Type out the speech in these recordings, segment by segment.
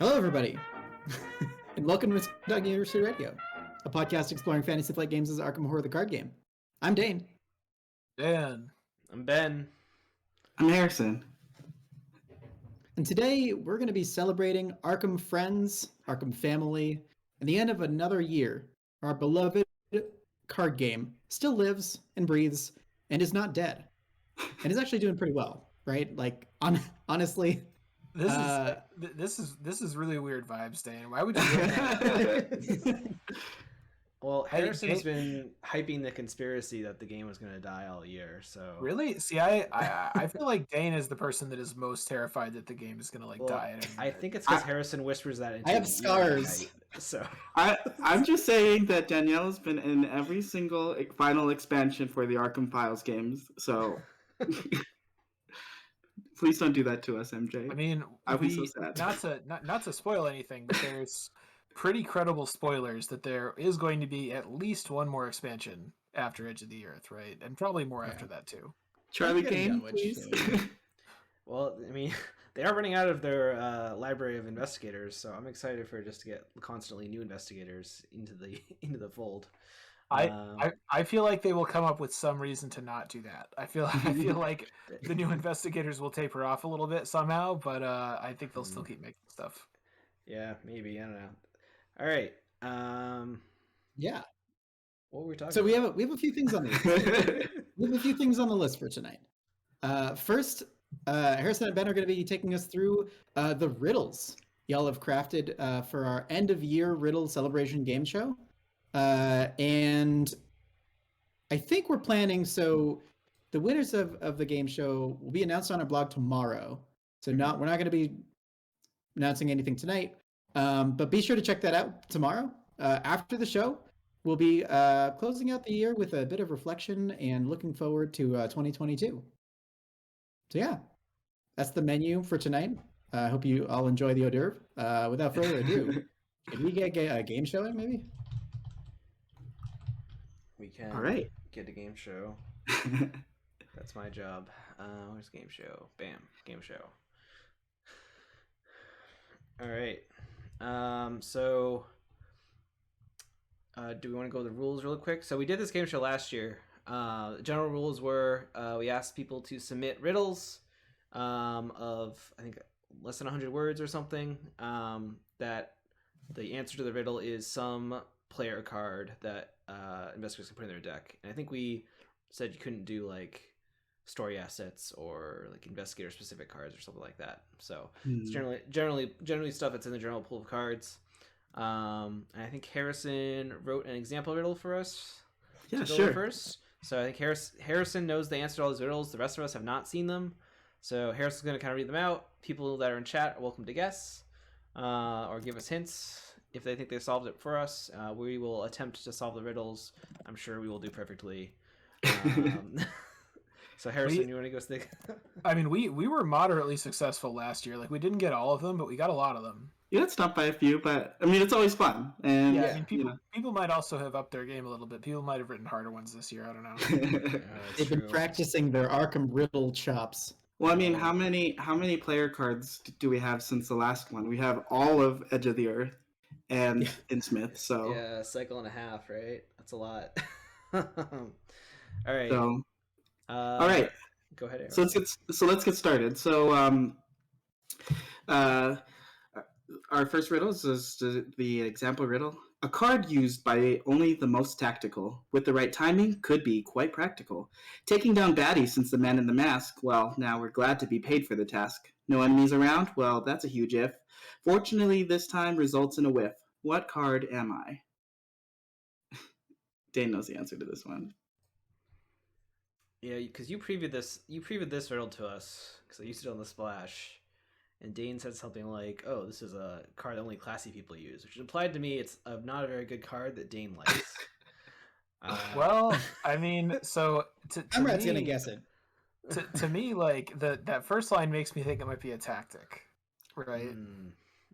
Hello, everybody, and welcome to Dog University Radio, a podcast exploring fantasy flight games as Arkham Horror, the card game. I'm Dane. Dan. I'm Ben. I'm Harrison. And today we're going to be celebrating Arkham Friends, Arkham Family, and the end of another year. Our beloved card game still lives and breathes and is not dead, and is actually doing pretty well, right? Like, honestly. This is really weird vibes, Dan. Why would you do that? Well, Harrison's been hyping the conspiracy that the game was going to die all year. So really, see, I feel like Dane is the person that is most terrified that the game is going to die. I think it's because Harrison whispers that. Into I have scars. So I'm just saying that Danielle has been in every single final expansion for the Arkham Files games. So please don't do that to us, MJ. I mean, I'd be so sad. Not to spoil anything, but there's pretty credible spoilers that there is going to be at least one more expansion after Edge of the Earth, right? And probably more after that too. Charlie Kane, please. Well, I mean, they are running out of their library of investigators, so I'm excited for just to get constantly new investigators into the fold. I feel like they will come up with some reason to not do that. I feel like the new investigators will taper off a little bit somehow, but I think they'll still keep making stuff. Yeah, maybe. I don't know. All right. Yeah. What were we talking? So about? we have a few things on the list. We have a few things on the list for tonight. First, Harrison and Ben are going to be taking us through the riddles y'all have crafted for our end of year riddle celebration game show. And I think we're planning, so the winners of the game show will be announced on our blog tomorrow. So we're not going to be announcing anything tonight, but be sure to check that out tomorrow. After the show, we'll be closing out the year with a bit of reflection and looking forward to 2022. So yeah, that's the menu for tonight. I hope you all enjoy the hors d'oeuvre. Without further ado, can we get a game show in maybe? We can get a game show. That's my job. Where's game show? Bam, game show. All right. So do we want to go to the rules real quick? So we did this game show last year. The general rules were we asked people to submit riddles of, I think, less than 100 words or something, that the answer to the riddle is some player card that investigators can put in their deck. And I think we said you couldn't do like story assets or like investigator specific cards or something like that. So it's generally stuff that's in the general pool of cards. And I think Harrison wrote an example riddle for us. Yeah, sure. First. So I think Harrison knows the answer to all these riddles. The rest of us have not seen them. So Harrison's going to kind of read them out. People that are in chat are welcome to guess or give us hints if they think they solved it for us. We will attempt to solve the riddles. I'm sure we will do perfectly. So Harrison, you want to go stick? I mean, we were moderately successful last year. Like, we didn't get all of them, but we got a lot of them. You got stopped by a few, but I mean, it's always fun. And yeah, I mean, people might also have upped their game a little bit. People might have written harder ones this year. I don't know. They've been practicing their Arkham Riddle chops. Well, I mean, how many player cards do we have since the last one? We have all of Edge of the Earth and Smith. So yeah, a cycle and a half, right? That's a lot. All right. So, all right. Go ahead, Aaron. So let's get started. So our first riddle is the example riddle. A card used by only the most tactical, with the right timing, could be quite practical. Taking down baddies since the man in the mask, well, now we're glad to be paid for the task. No enemies around? Well, that's a huge if. Fortunately, this time results in a whiff. What card am I? Dane knows the answer to this one. Yeah, because you previewed this riddle to us, because I used it on the splash. And Dane said something like, "Oh, this is a card that only classy people use," which implied to me it's not a very good card that Dane likes. Well, I mean, so I'm not gonna guess it. To me, like that first line makes me think it might be a tactic, right?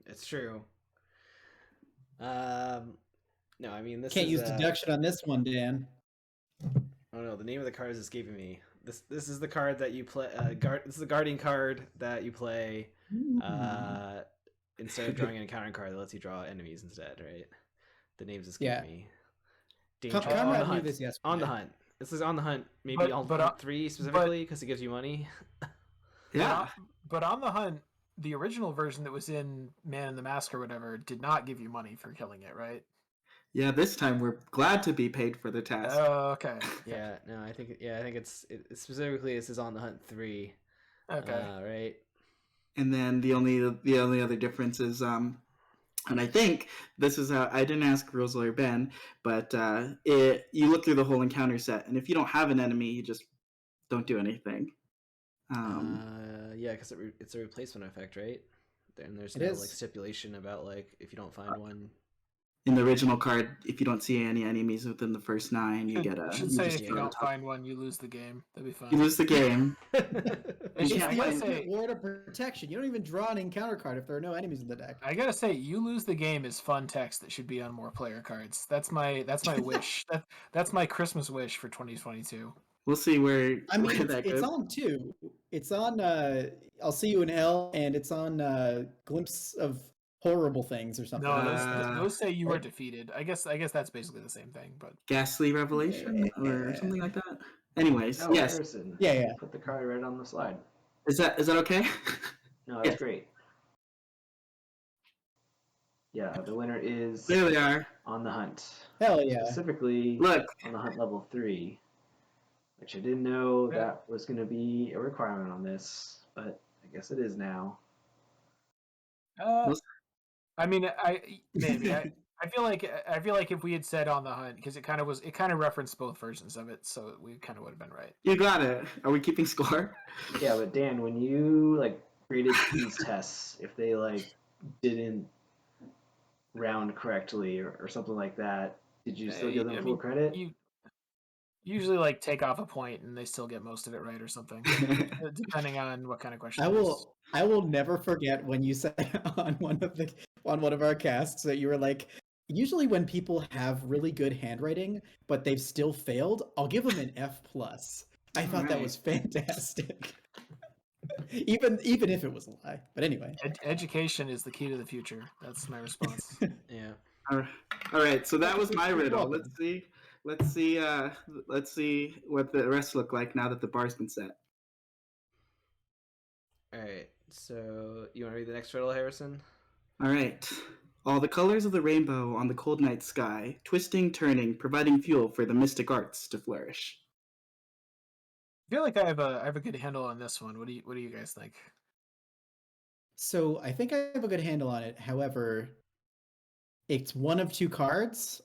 It's true. No, I mean this can't use deduction on this one, Dan. Oh no, the name of the card is escaping me. This is the card that you play. This is the Guardian card that you play in instead of drawing an encounter card that lets you draw enemies instead, right? The names escape Yeah. me. Danger. Conrad knew this yesterday. On the hunt. This is on the hunt. Maybe on hunt 3 specifically because it gives you money. Yeah. But on the hunt, the original version that was in Man in the Mask or whatever did not give you money for killing it, right? Yeah, this time we're glad to be paid for the task. Oh, okay. Yeah, no, I think it's specifically this is on the hunt 3. Okay. Right. And then the only other difference is and I think this is I didn't ask Rules Lawyer Ben, but you look through the whole encounter set, and if you don't have an enemy, you just don't do anything. Yeah, because it's a replacement effect, right? And there's It no is. like stipulation about like if you don't find one. In the original card, if you don't see any enemies within the first 9, you get a. should you say just if go you to don't top. find one, you lose the game. That'd be fun. You lose the game. It's Yeah, I the gotta ultimate say, ward of protection. You don't even draw an encounter card if there are no enemies in the deck. I gotta say, you lose the game is fun text that should be on more player cards. That's my wish. That's my Christmas wish for 2022. We'll see where. I mean, where it's, that it's goes. on 2. It's on I'll See You in Hell, and it's on Glimpse of Horrible Things or something. No, those say you are defeated. I guess that's basically the same thing. But Ghastly Revelation or something like that. Anyways, Oh, yes. Harrison. Yeah. Put the card right on the slide. Is that okay? No, that's Yes. great. Yeah, the winner is There they are. On the Hunt. Hell yeah. Specifically, Look. On the Hunt level 3, which I didn't know Yeah. that was going to be a requirement on this, but I guess it is now. I mean, I feel like if we had said On the Hunt, because it kind of referenced both versions of it, so we kind of would have been right. You got it. Are we keeping score? Yeah, but Dan, when you like graded these tests, if they like didn't round correctly or something like that, did you still give them full credit? You usually like take off a point and they still get most of it right or something, depending on what kind of question. I will never forget when you said on one of our casts that you were like, usually when people have really good handwriting but they've still failed, I'll give them an F+. I thought that was fantastic. even if it was a lie. But anyway. Education is the key to the future. That's my response. Yeah. All right. So that was my riddle. Let's see what the rest look like now that the bar's been set. All right. So you want to read the next riddle, Harrison? All right. All the colors of the rainbow on the cold night sky, twisting, turning, providing fuel for the mystic arts to flourish. I feel like I have a good handle on this one. What do you guys think? So I think I have a good handle on it. However, it's one of 2 cards.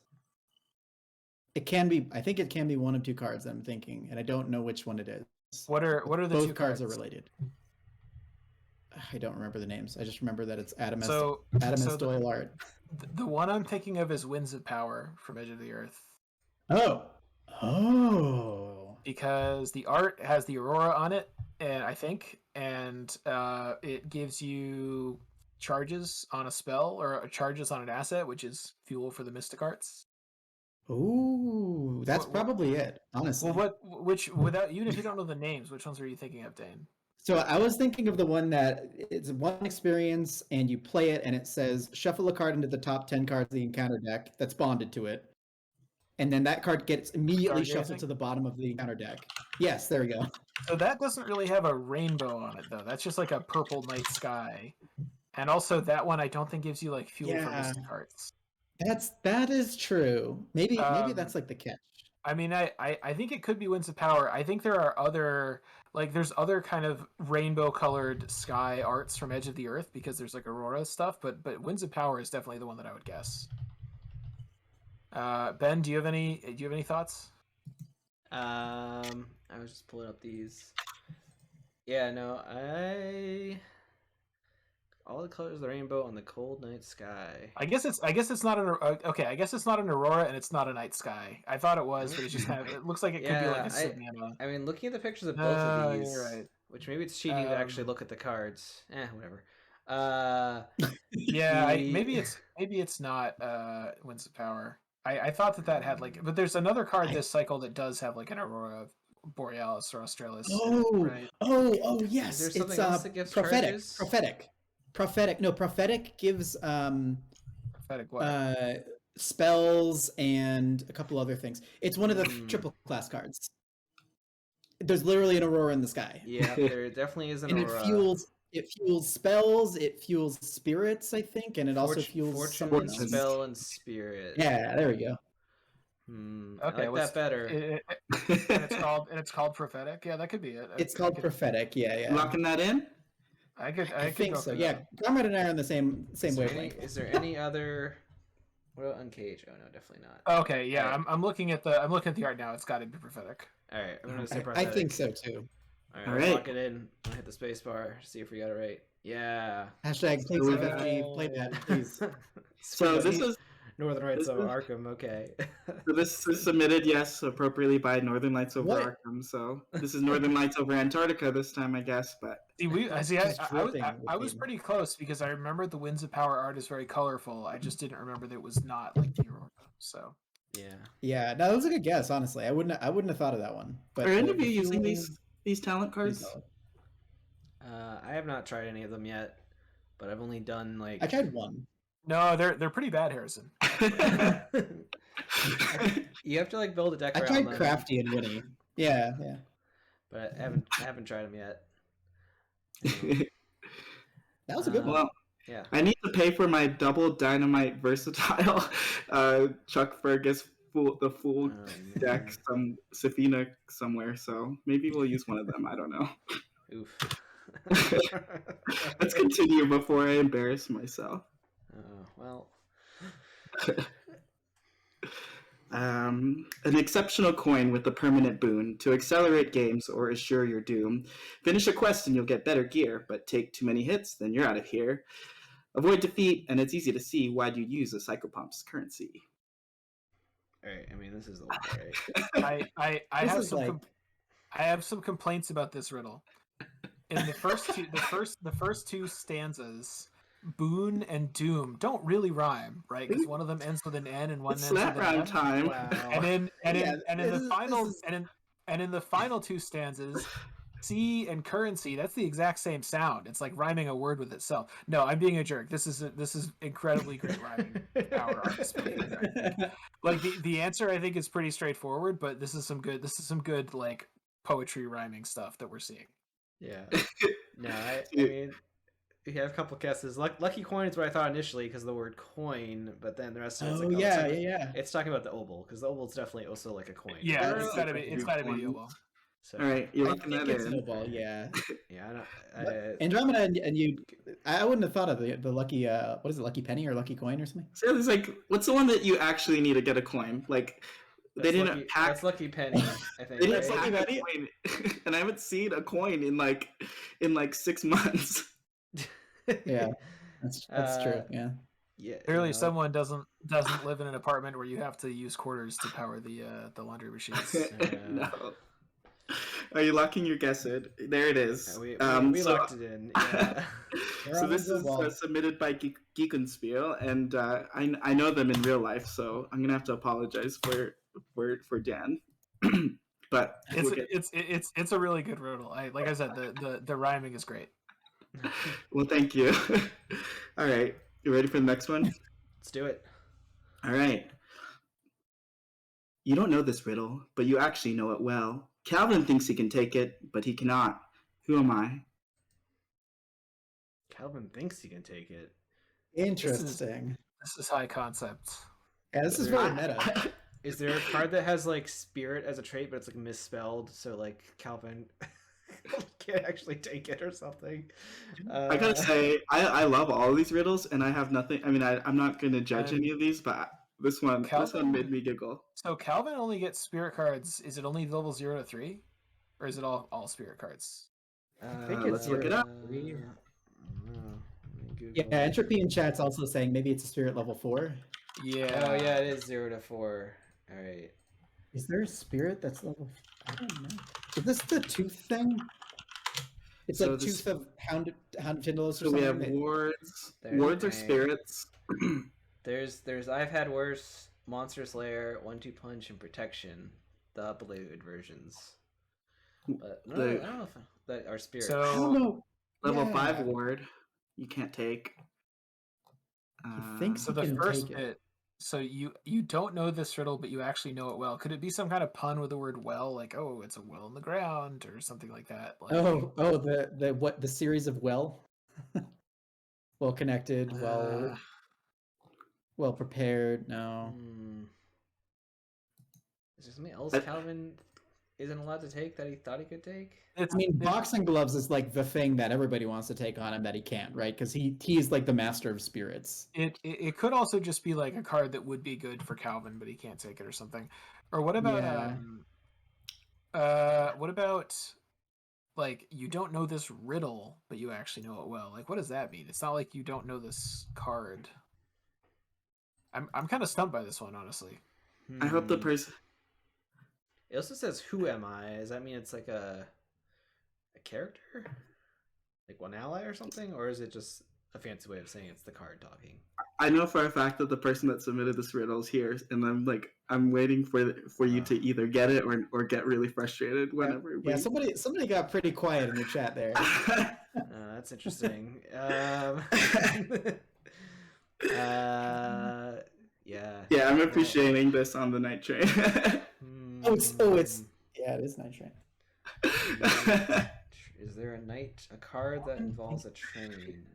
I think it can be one of 2 cards, I'm thinking, and I don't know which one it is. What are the Both 2 cards are related. I don't remember the names. I just remember that it's Adamus Doyle art. The one I'm thinking of is Winds of Power from Edge of the Earth. Oh. Because the art has the aurora on it, and I think, and it gives you charges on a spell or charges on an asset, which is fuel for the mystic arts. Ooh, that's probably it, honestly. Well, even if you don't know the names, which ones were you thinking of, Dane? So I was thinking of the one that it's one experience and you play it and it says shuffle a card into the top 10 cards of the encounter deck that's bonded to it. And then that card gets immediately shuffled to the bottom of the encounter deck. Yes, there we go. So that doesn't really have a rainbow on it, though. That's just like a purple night sky. And also that one I don't think gives you like fuel for mystic arts. That is true. Maybe that's like the catch. I mean, I think it could be Winds of Power. I think there are other, like, there's other kind of rainbow-colored sky arts from Edge of the Earth because there's like Aurora stuff, but Winds of Power is definitely the one that I would guess. Ben, do you have any thoughts? I was just pulling up these. Yeah, no, all the colors of the rainbow on the cold night sky. I guess it's not an okay. I guess it's not an aurora and it's not a night sky. I thought it was, but it's just kind of. It looks like it could be like a savannah. I mean, looking at the pictures of both of these, you're right. Which maybe it's cheating to actually look at the cards. Whatever. Yeah, maybe it's not Winds of Power. I thought that had like, but there's another card this cycle that does have like an aurora borealis or australis. Oh, right? oh, yes. Is there something it's else that gives prophetic. charges? Prophetic. Prophetic. No, prophetic gives Prophetic what? spells and a couple other things. It's one of the Hmm. triple class cards. There's literally an aurora in the sky. Yeah, there definitely is an And aura. it fuels spells, it fuels spirits, I think, and it also fuels Fortune, something else. spell, and spirit. Yeah, there we go. I like that better. And it's called prophetic. Yeah, that could be it. It's called prophetic. Yeah. Locking that in? I could think go so. for Yeah, that. Comrade and I are on the same wavelength. Is there any other? Well, uncage. Oh no, definitely not. Okay, yeah, Alright. I'm looking at the art now. It's got to be prophetic. All right, I'm gonna say I prophetic. think so too. All All right, right. lock it in. I'll hit the space bar. See if we got it right. Yeah. Hashtag please So, FFG play that, please. So this is Northern Rights this of is- Arkham. Okay. so this is submitted, yes, appropriately by Northern Lights over What? Arkham. So this is Northern Lights over Antarctica this time, I guess. But I was pretty close because I remember the Winds of Power art is very colorful. I just didn't remember that it was not like the Aurora. So Yeah. Yeah, no, that was a good guess. Honestly, I wouldn't have thought of that one. But are any of the you using fueling these talent is cards? solid. I have not tried any of them yet, but I've only done like. I tried one. no, they're pretty bad, Harrison. You have to like build a deck I around tried them, Crafty and Winnie. Yeah. but I haven't tried them yet. That was a good one. Well, Yeah. I need to pay for my double dynamite versatile Chuck Fergus the full Oh, deck, man. some Safina somewhere. So maybe we'll use one of them. I don't know. Oof. Let's continue before I embarrass myself. Oh, well. An exceptional coin with a permanent boon to accelerate games or assure your doom. Finish a quest and you'll get better gear, but take too many hits, then you're out of here. Avoid defeat, and it's easy to see why'd you use a Psychopump's currency. All right. I mean, this is the one, right? I This have is some like- I have some complaints about this riddle. In the first two stanzas, boon and doom don't really rhyme, right? Because one of them ends with an N and one It's ends with slap an round M. time. Wow. And in the final two stanzas, C and currency, that's the exact same sound. It's like rhyming a word with itself. No, I'm being a jerk. This is incredibly great rhyming power on display. Like the answer I think is pretty straightforward, but this is some good like poetry rhyming stuff that we're seeing. Yeah. No, I mean, we have a couple guesses. Lucky coin is what I thought initially because of the word coin, but then the rest of it's Oh like, yeah. It's talking about the oble because the oble is definitely also like a coin. Yeah, Really? it's gotta be Yobo. So, All right, you're I locking think that it's in. Snowball, yeah. yeah, I don't, Andromeda and you, I wouldn't have thought of the lucky, what is it, lucky penny or lucky coin or something? So it's like, what's the one that you actually need to get a coin? Like, they didn't pack. That's Lucky Penny, I think. They Right? didn't pack a coin, and I haven't seen a coin in like 6 months. Yeah, that's true. Yeah. Yeah. Clearly, you know, someone doesn't live in an apartment where you have to use quarters to power the laundry machines. No. Are you locking your guess in? There it is. we So- locked it in. Yeah. So this is submitted by Geekenspiel, and I know them in real life, so I'm gonna have to apologize for Dan. But we'll get- It's a really good riddle. Like I said, the rhyming is great. well, thank you. All right, you ready for the next one? Let's do it. All right. You don't know this riddle, but you actually know it well. Calvin thinks he can take it, but he cannot. Who am I? Calvin thinks he can take it. Interesting. This is high concept. Yeah, this is very meta. Is there a card that has like spirit as a trait, but it's like misspelled, so like Calvin can't actually take it or something? I gotta say, I love all of these riddles, and I have nothing. I mean, I'm not gonna judge And any of these, but this one made me giggle. So Calvin only gets spirit cards. Is it only level 0 to 3, or is it all spirit cards? I think let's look it up. Yeah, Entropy in chat's also saying maybe it's a spirit level 4. Yeah. Oh yeah, it is 0 to 4. All right. Is there a spirit that's level? I don't know. Is this the tooth thing? It's So like this- tooth of Hound Findalos or So we something. have wards. There's Wards are Dane. spirits. There's I've had worse, Monster Slayer, 1-2 Punch, and Protection, the uploaded versions. But I don't know if that are spirits. So- I don't know. Level Yeah. 5 ward. you can't take. He thinks So he the can first take it. bit. So you don't know this riddle, but you actually know it well. Could it be some kind of pun with the word "well," like "oh, it's a well in the ground" or something like that? Like, The series of well connected, well prepared. No. Is there something else I- Calvin isn't allowed to take that he thought he could take? I mean, boxing gloves is like the thing that everybody wants to take on him that he can't, right? Because he's like the master of spirits. It could also just be like a card that would be good for Calvin, but he can't take it or something. Or what about like you don't know this riddle, but you actually know it well? Like, what does that mean? It's not like you don't know this card. I'm kind of stumped by this one, honestly. I hope the person. It also says "Who am I?" Does that mean it's like a character, like one ally or something, or is it just a fancy way of saying it's the card talking? I know for a fact that the person that submitted this riddle is here, and I'm waiting for you to either get it or get really frustrated whenever. Yeah, somebody got pretty quiet in the chat there. That's interesting. Yeah, I'm appreciating this on the night train. It is Night Train. Is there a card that involves a train?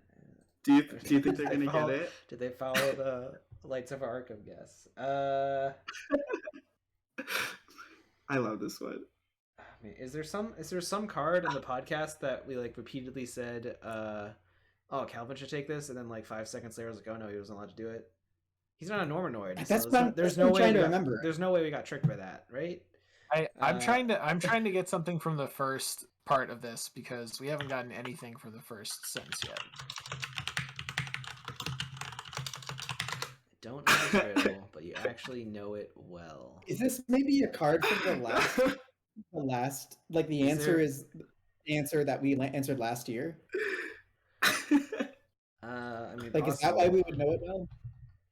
Do you think they're gonna get it? Did they follow the Lights of Arkham guess? I love this one. I mean, is there some card in the podcast that we like repeatedly said, "Oh, Calvin should take this," and then like 5 seconds later, I was like, "Oh no, he wasn't allowed to do it." He's not a Normanoid. There's no way we got tricked by that, right? I'm trying to get something from the first part of this because we haven't gotten anything from the first sentence yet. I don't know the riddle, but you actually know it well. Is this maybe a card from the last? Like the answer is the answer that we answered last year. I mean, like, is that why we would know it well?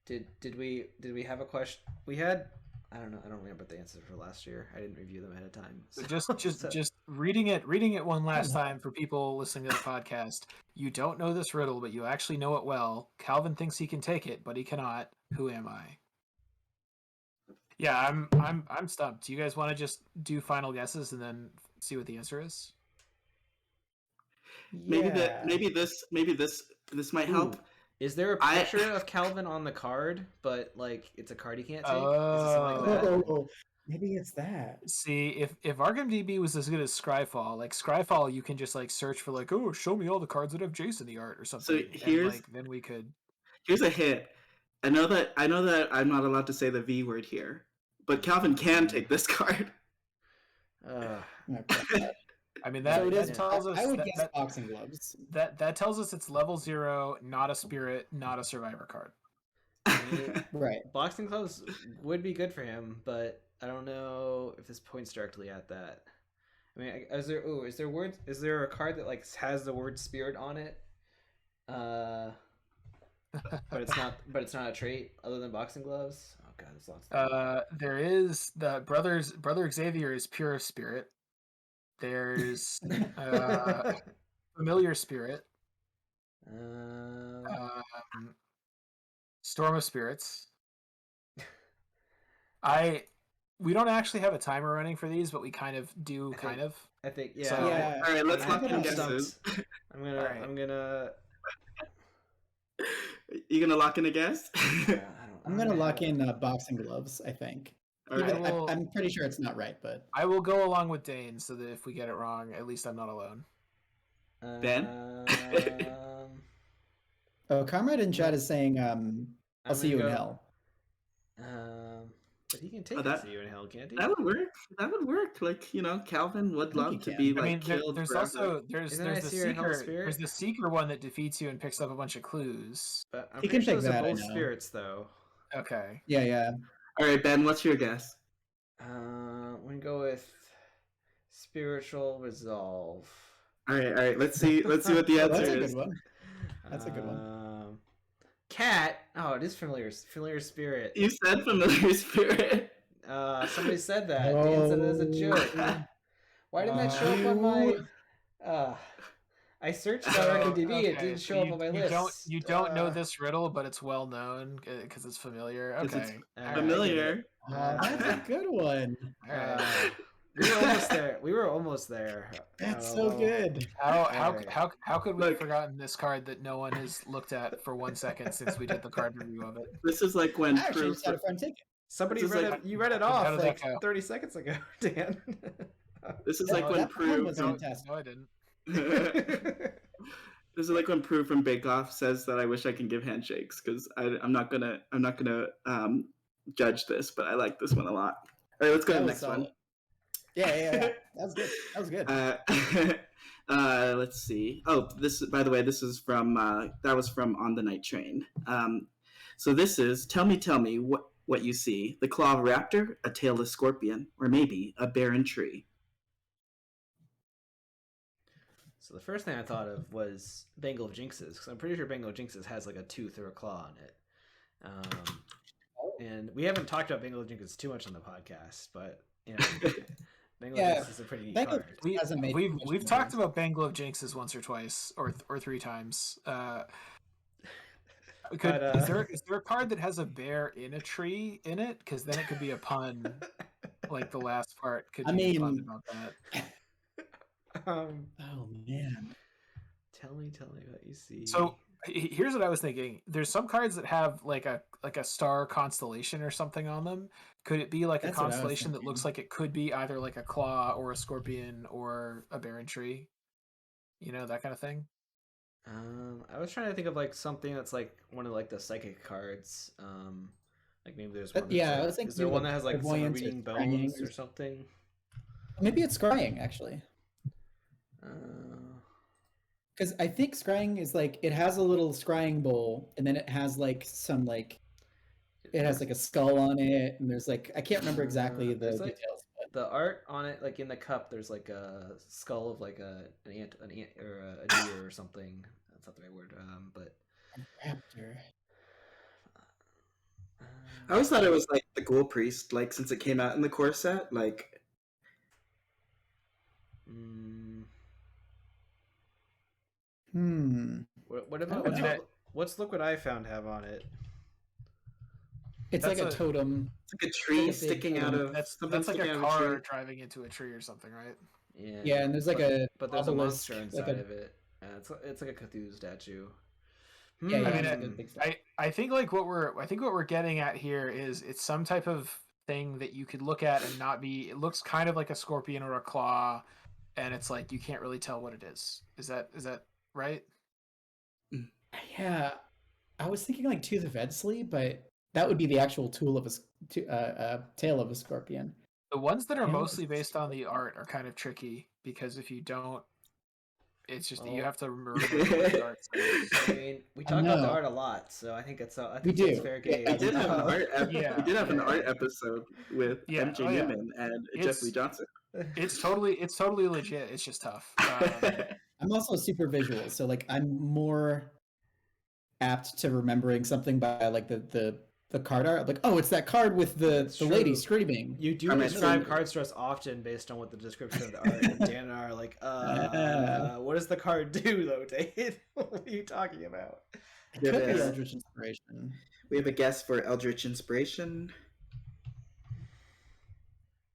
Did we have a question? We had. I don't know. I don't remember the answers for last year. I didn't review them ahead of time. So just reading it one last time for people listening to the podcast. You don't know this riddle, but you actually know it well. Calvin thinks he can take it, but he cannot. Who am I? Yeah, I'm stumped. Do you guys want to just do final guesses and then see what the answer is? Maybe this might help. Is there a picture of Calvin on the card, but like it's a card he can't take? Is it something like that? Maybe it's that. See, if Arkham DB was as good as Scryfall, like Scryfall, you can just like search for like, oh, show me all the cards that have Jace in the art or something. So then we could. Here's a hint. I know that I'm not allowed to say the V word here, but Calvin can take this card. I mean that tells us. I would guess boxing gloves. That tells us it's level 0, not a spirit, not a survivor card. Right. Boxing gloves would be good for him, but I don't know if this points directly at that. I mean, is there a card that like has the word spirit on it? But it's not a trait other than boxing gloves. Oh god, there's lots of there is the brother Xavier is pure spirit. There's familiar spirit. Storm of Spirits. We don't actually have a timer running for these, but we kind of do. I think yeah. So, all right, let's lock in guesses. I'm gonna. You gonna lock in a guess? I'm gonna lock in boxing gloves. I think. I'm pretty sure it's not right, but I will go along with Dane so that if we get it wrong, at least I'm not alone. Ben? Comrade in chat is saying, "I'll see you in hell." But he can take see you in hell, can't he? That would work. Like, Calvin would love to be like killed. There's forever. also there's the seeker. There's the seeker one that defeats you and picks up a bunch of clues. But I'm he pretty can sure take those that. are both spirits, though. Okay. Yeah. All right, Ben, what's your guess? We're gonna go with spiritual resolve. All right. Let's see what the answer is. That's a good one. Cat. Oh, it is familiar spirit. You said familiar spirit. Somebody said that. Dan said it as a joke. Why didn't that show up on my? I searched So, on RKDB. It okay, didn't so show up on my list. You don't know this riddle, but it's well known because it's familiar. 'Cause it's Okay, familiar. That's a good one. All right. We were almost there. We were almost there. That's so good. How could we have Look. forgotten this card that no one has looked at for 1 second since we did the card review of it? This is like when I actually proof. just had a friend take it. Somebody This is read like- it. You read it How off did that like go? 30 seconds ago, Dan. This is Yeah, like when that one proof. was No, fantastic. no, I didn't. This is like when Prue from Bake Off says that I wish I can give handshakes because I'm not gonna judge this, but I like this one a lot. All right, let's go to That the was next one. solid. Yeah. That was good. That was good. Let's see. Oh, by the way, this is from that was from On the Night Train. So this is tell me what you see: the claw of a raptor, a tailless scorpion, or maybe a barren tree. So the first thing I thought of was Bangle of Jinxes, because I'm pretty sure Bangle of Jinxes has like a tooth or a claw on it. And we haven't talked about Bangle of Jinxes too much on the podcast, but you know, Bangle of Jinxes is a pretty neat Bangle- card. Hasn't made We've much talked noise. about Bangle of Jinxes once or twice or 3 times. Is there a card that has a bear in a tree in it? Because then it could be a pun. Like the last part could be a pun about that. Oh man. Tell me what you see. So here's what I was thinking. There's some cards that have like a star constellation or something on them. Could it be like That's a what I was constellation that looks thinking. like it could be either like a claw or a scorpion or a barren tree? You know, that kind of thing. I was trying to think of like something that's like one of like the psychic cards. Like maybe there's one. Yeah, that's, I like, was thinking is there one like that has like someone clairvoyance or reading scrying bones or or something? Maybe it's scrying actually. Because I think scrying is like it has a little scrying bowl, and then it has like some like it has like a skull on it, and there's like I can't remember exactly the there's, like, details. But The art on it, like in the cup, there's like a skull of like an ant or a deer or something. That's not the right word. But raptor. I always thought it was like the Ghoul Priest, like since it came out in the core set, like. What about I don't know. what's Look What I Found have on it? It's That's like a totem. It's like a tree Like a big sticking out totem. of That's something like sticking a out of a car tree. driving into a tree or something, right? Yeah, and there's like a but there's obelisk, a monster like inside a- of it. It's like a Cthulhu statue. Yeah, I mean, it's like a big stuff. I think like what we're getting at here is it's some type of thing that you could look at and not be. It looks kind of like a scorpion or a claw, and it's like you can't really tell what it is. Is that right? Yeah, I was thinking like Tooth of Edsley, but that would be the actual tail of a scorpion. The ones that are Yeah, mostly it's- based on the art are kind of tricky because if you don't, it's just you Oh. have to remember what the art says. I mean, we talk about the know. art a lot, so I think it's We it's do. fair Yeah, game. We did have an art. Yeah. We did have an art episode with Yeah, MJ oh, yeah. Newman and It's- Jeff Lee Johnson. It's totally legit. It's just tough. I'm also super visual, so like I'm more apt to remembering something by like the card art. Like, oh, it's that card with the That's lady true. screaming. You do From describe Edson. cards to us often based on what the description of the art. And Dan and I are like, what does the card do though, Dave? What are you talking about? It Yeah, could be it is. Eldritch Inspiration. We have a guest for Eldritch Inspiration.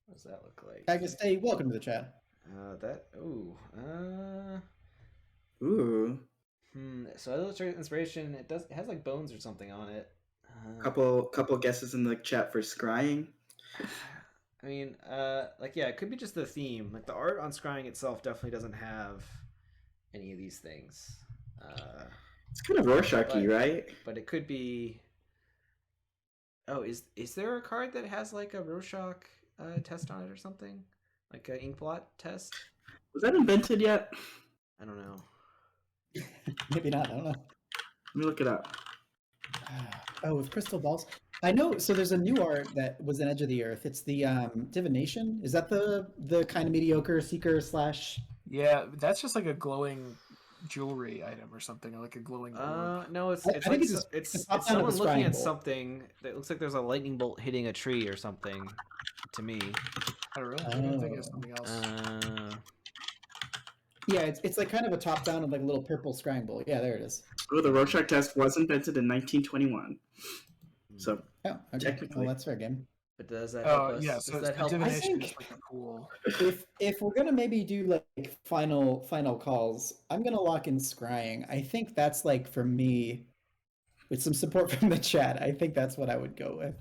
What does that look like? Agastay, welcome to the chat. Ooh, So Illustrated Inspiration, it has like bones or something on it. couple guesses in the chat for scrying. I mean, it could be just the theme. Like the art on Scrying itself definitely doesn't have any of these things. It's kind of Rorschach-y, But- right? But it could be. Oh, is there a card that has like a Rorschach test on it or something? Like an inkblot test? Was that invented yet? I don't know. Maybe not. I don't know. Let me look it up. Oh, with crystal balls. I know. So there's a new art that was in Edge of the Earth. It's the divination. Is that the kind of mediocre seeker / Yeah, that's just like a glowing jewelry item or something, or like a glowing orb. No, it's I it's think like it's just- it's it's top down someone of the looking scrying at bowl. something that looks like there's a lightning bolt hitting a tree or something. To me, I don't really. I don't think it's something else. Yeah, it's like kind of a top down and like a little purple scrying bowl. Yeah, there it is. Oh, the Rorschach test was invented in 1921. So Oh, okay. Technically. Well, that's fair game. But does that help us? Yeah, Does so that help us? divination I is like a cool. If we're gonna maybe do like final calls, I'm gonna lock in scrying. I think that's like for me, with some support from the chat. I think that's what I would go with.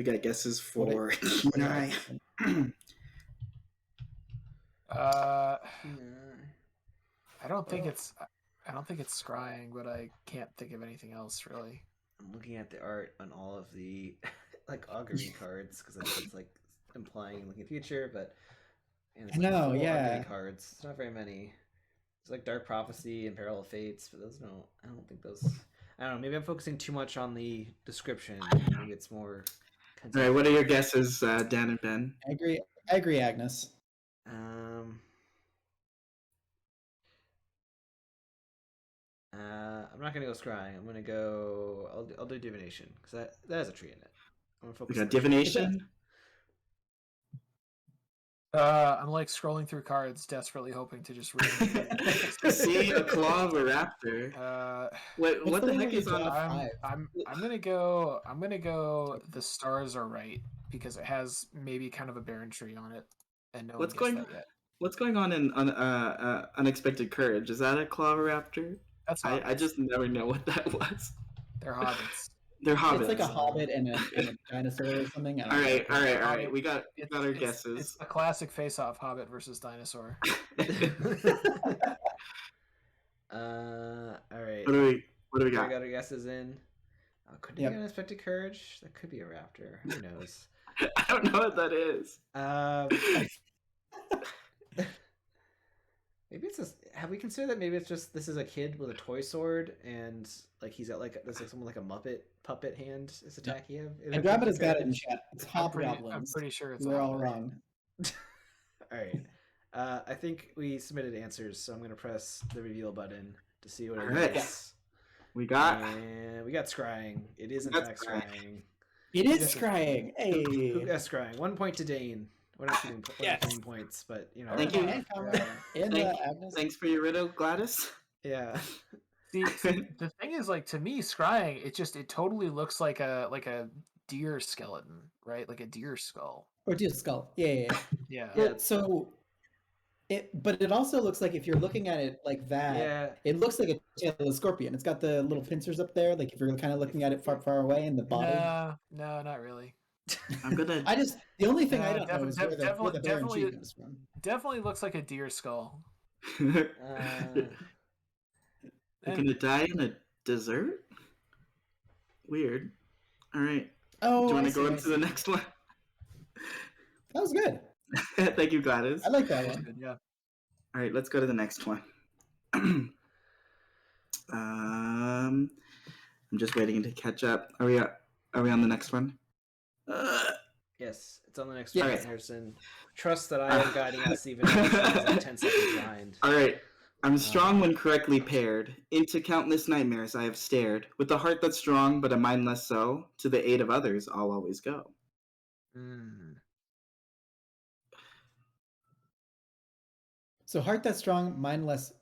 we got guesses for What do Kenai. I don't think it's scrying, but I can't think of anything else really. I'm looking at the art on all of the like augury cards because it's like implying looking future, but and I know, full yeah. augury cards. It's not very many. It's like Dark Prophecy and Peril of Fates, but those don't. I don't think those. I don't know. Maybe I'm focusing too much on the description. Maybe it's more. All right, what are your guesses, Dan and Ben? I agree, Agnes. I'm not gonna go scrying. I'm gonna go. I'll do divination because that has a tree in it. I'm gonna focus. We got on divination. I'm like scrolling through cards, desperately hoping to just read. See a claw of a raptor. What the heck is on? I'm gonna go. The stars are right because it has maybe kind of a barren tree on it, and no What's one going? gets that yet. What's going on in Unexpected Courage? Is that a claw of a raptor? That's I just never know what that was. They're hobbits. They're hobbits. It's like a hobbit and a dinosaur or something. All right. We got our guesses. It's a classic face-off: hobbit versus dinosaur. All right. What do we got? got? Got our guesses in. Could it be Unexpected Courage? That could be a raptor. Who knows? I don't know what that is. Maybe it's just. Have we considered that maybe it's just this is a kid with a toy sword and like he's got like there's like someone like a Muppet puppet hand is attacking him. Andromeda's got it in chat. It's I'm hobgoblins. pretty sure it's. We're all wrong. All right. I think we submitted answers, so I'm gonna press the reveal button to see what it Alright. is. We got scrying. It is in fact scrying. It is scrying. Hey. Who got scrying? 1 point to Dane. We're not giving points, but you know. Thank you. Agnes. Thanks for your riddle, Gladys. Yeah. See, the thing is, like, to me, scrying, it totally looks like a deer skeleton, right? Like a deer skull. Or deer skull. Yeah. Yeah. Well, so but it also looks like if you're looking at it like that, it looks like a tail of a scorpion. It's got the little pincers up there, like if you're kind of looking at it far away in the body. No, not really. I'm gonna. The only thing I don't know is where the barren tree comes from. Definitely looks like a deer skull. You're gonna die in a desert? Weird. All right. Oh, do you want to go into the next one? That was good. Thank you, Gladys. I like that one. Good, yeah. All right, let's go to the next one. I'm just waiting to catch up. Are we on the next one? Yes, it's on the next Yeah. one, Harrison. Trust that I am guiding us even though he's like 10 seconds behind. All right. I'm strong when correctly paired. Into countless nightmares I have stared. With a heart that's strong, but a mind less so. To the aid of others, I'll always go. So heart that's strong, mind less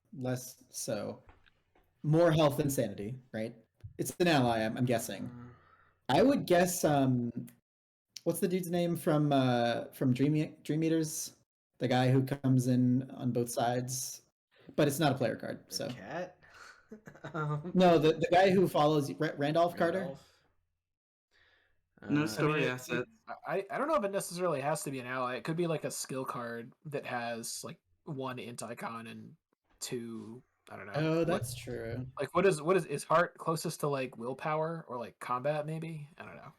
so. More health and sanity, right? It's an ally, I'm guessing. I would guess what's the dude's name from Dream Eaters? The guy who comes in on both sides, but it's not a player card. The So cat? no, the guy who follows Randolph Carter. No story asset. I don't know if it necessarily has to be an ally. It could be like a skill card that has like 1 int icon and 2. I don't know. Oh, that's true. Like what is heart closest to like willpower or like combat maybe? I don't know.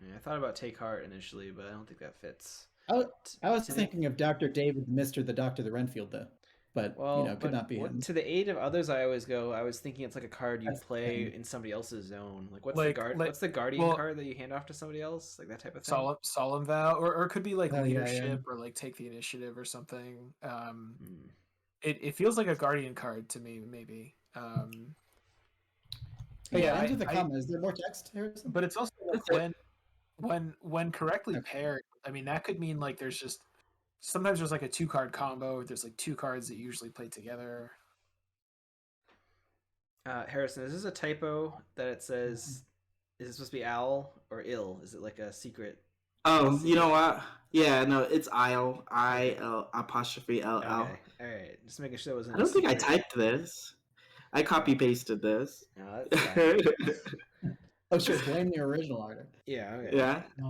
Yeah, I thought about Take Heart initially, but I don't think that fits. I was thinking of Dr. David Mr. the Dr. the Renfield though. But could not be him. To the aid of others, I alls go. I was thinking it's like a card you play in somebody else's zone. Like what's the guardian card that you hand off to somebody else? Like that type of thing. Solemn vow, or it could be like leadership or like take the initiative or something. It feels like a guardian card to me, maybe. Enter the comment. Is there more text here? But it's also like when correctly paired. I mean, that could mean like there's just sometimes there's like a 2-card combo. There's like 2 cards that usually play together. Harrison, is this a typo that it says? Is it supposed to be owl or ill? Is it like a secret? Oh, you know what? Yeah, no, it's I'll IL apostrophe LL. Okay, all right. Just making sure it wasn't. I don't think I typed this. I copy pasted this. No, that's fine. Oh, sure. Blame the original artist. Yeah. Okay. Yeah. I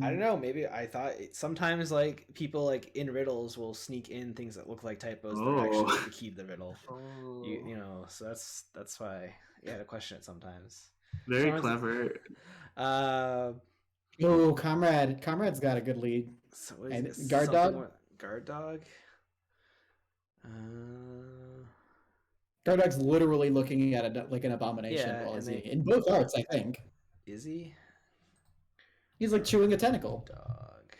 don't know. Maybe I thought sometimes like people like in riddles will sneak in things that look like typos that are actually to keep the riddle. Oh. You know, so that's why you had to question it sometimes. Very clever. Oh, Comrade's got a good lead. So what is And this? guard dog? Guard dog. Guard Dog's literally looking at it like an abomination. Yeah, while and he's in both arts, I think. Is he? He's like chewing a tentacle. Dog.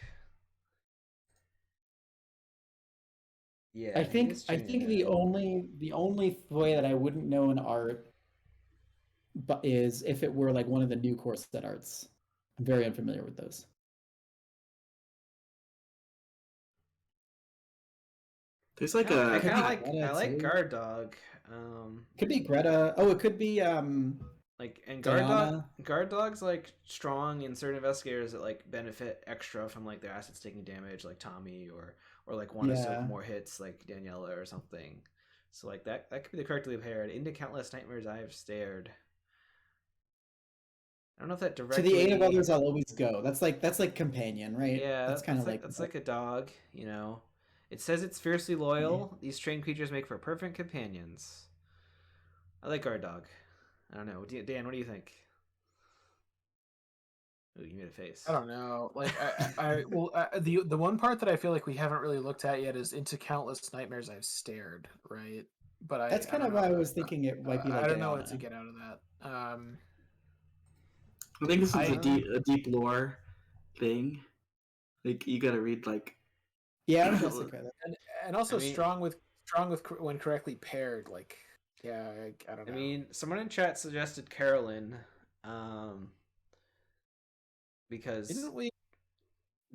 Yeah. I think the only way that I wouldn't know an art but is if it were like one of the new core set arts. I'm very unfamiliar with those. There's like I a kind of Greta I like too. guard dog. Could be Greta. Oh, it could be Like and Diana. guard dogs like strong in certain investigators that like benefit extra from like their assets taking damage, like Tommy or like one or Yeah. more hits like Daniela or something. So like that could be the correctly paired. Into countless nightmares I have stared. I don't know if that to directly. the 8 of others I'll always go. That's like companion, right? Yeah, that's kind of like that's like a dog, you know. It says it's fiercely loyal. These trained creatures make for perfect companions. I like guard dog. I don't know. Dan, what do you think? Ooh, you made a face. I don't know. Like the one part that I feel like we haven't really looked at yet is Into Countless Nightmares I've Stared, right? But that's kind of why I was thinking it might be like I don't know what Diana. to get out of that. I think this is I- a deep lore thing. Like you gotta read like Yeah, I'm just okay. and also I mean- strong with when correctly paired. Like, yeah, I don't I know. mean, someone in chat suggested Carolyn, because didn't we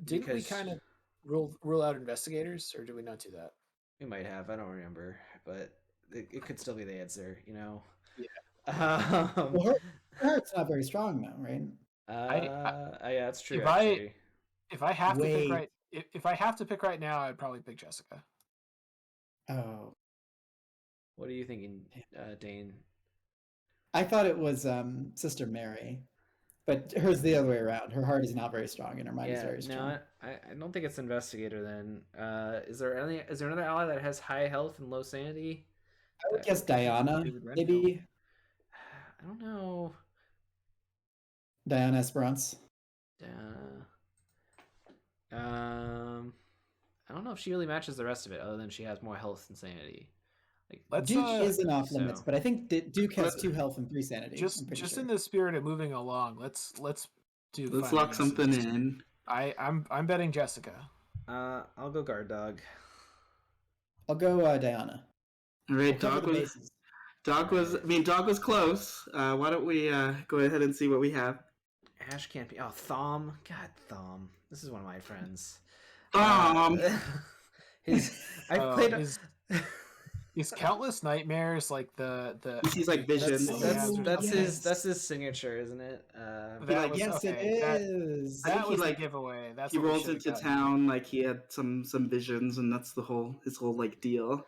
because- kind of rule out investigators, or did we not do that? we might have. I don't remember, but it could still be the answer, you know. Yeah. Well, her heart's not very strong though, right? Yeah, that's true. If Actually. If I have to Wait. pick right, if I have to pick right now, I'd probably pick Jessica. Oh, What are you thinking, Dane? I thought it was Sister Mary, but hers the other way around. Her heart is not very strong, and her mind is very strong. No, I don't think it's investigator then. Is there another ally that has high health and low sanity? I would guess Diana, David Renfield. maybe I don't know. Diana Esperance. I don't know if she really matches the rest of it, other than she has more health and sanity. Like, Let's Duke isn't off limits, so- but I think Duke has But- 2 health and 3 sanity. just I'm pretty just sure. in the spirit of moving along, let's do. let's final lock something answers. in. I'm betting Jessica. I'll go guard dog. I'll go Diana. All We'll right, cover dog the was bases. dog was close. Why don't we go ahead and see what we have? Ash can't be. Oh, Thom. God, Thom. This is one of my friends. Thom. I've played. Is Countless Nightmares like the He's like visions. That's his signature, isn't it? That was- Yes, okay, it is. I think that he, was like, the giveaway. That's He what we rolls should've into gotten. town like he had some visions, and that's his whole like deal.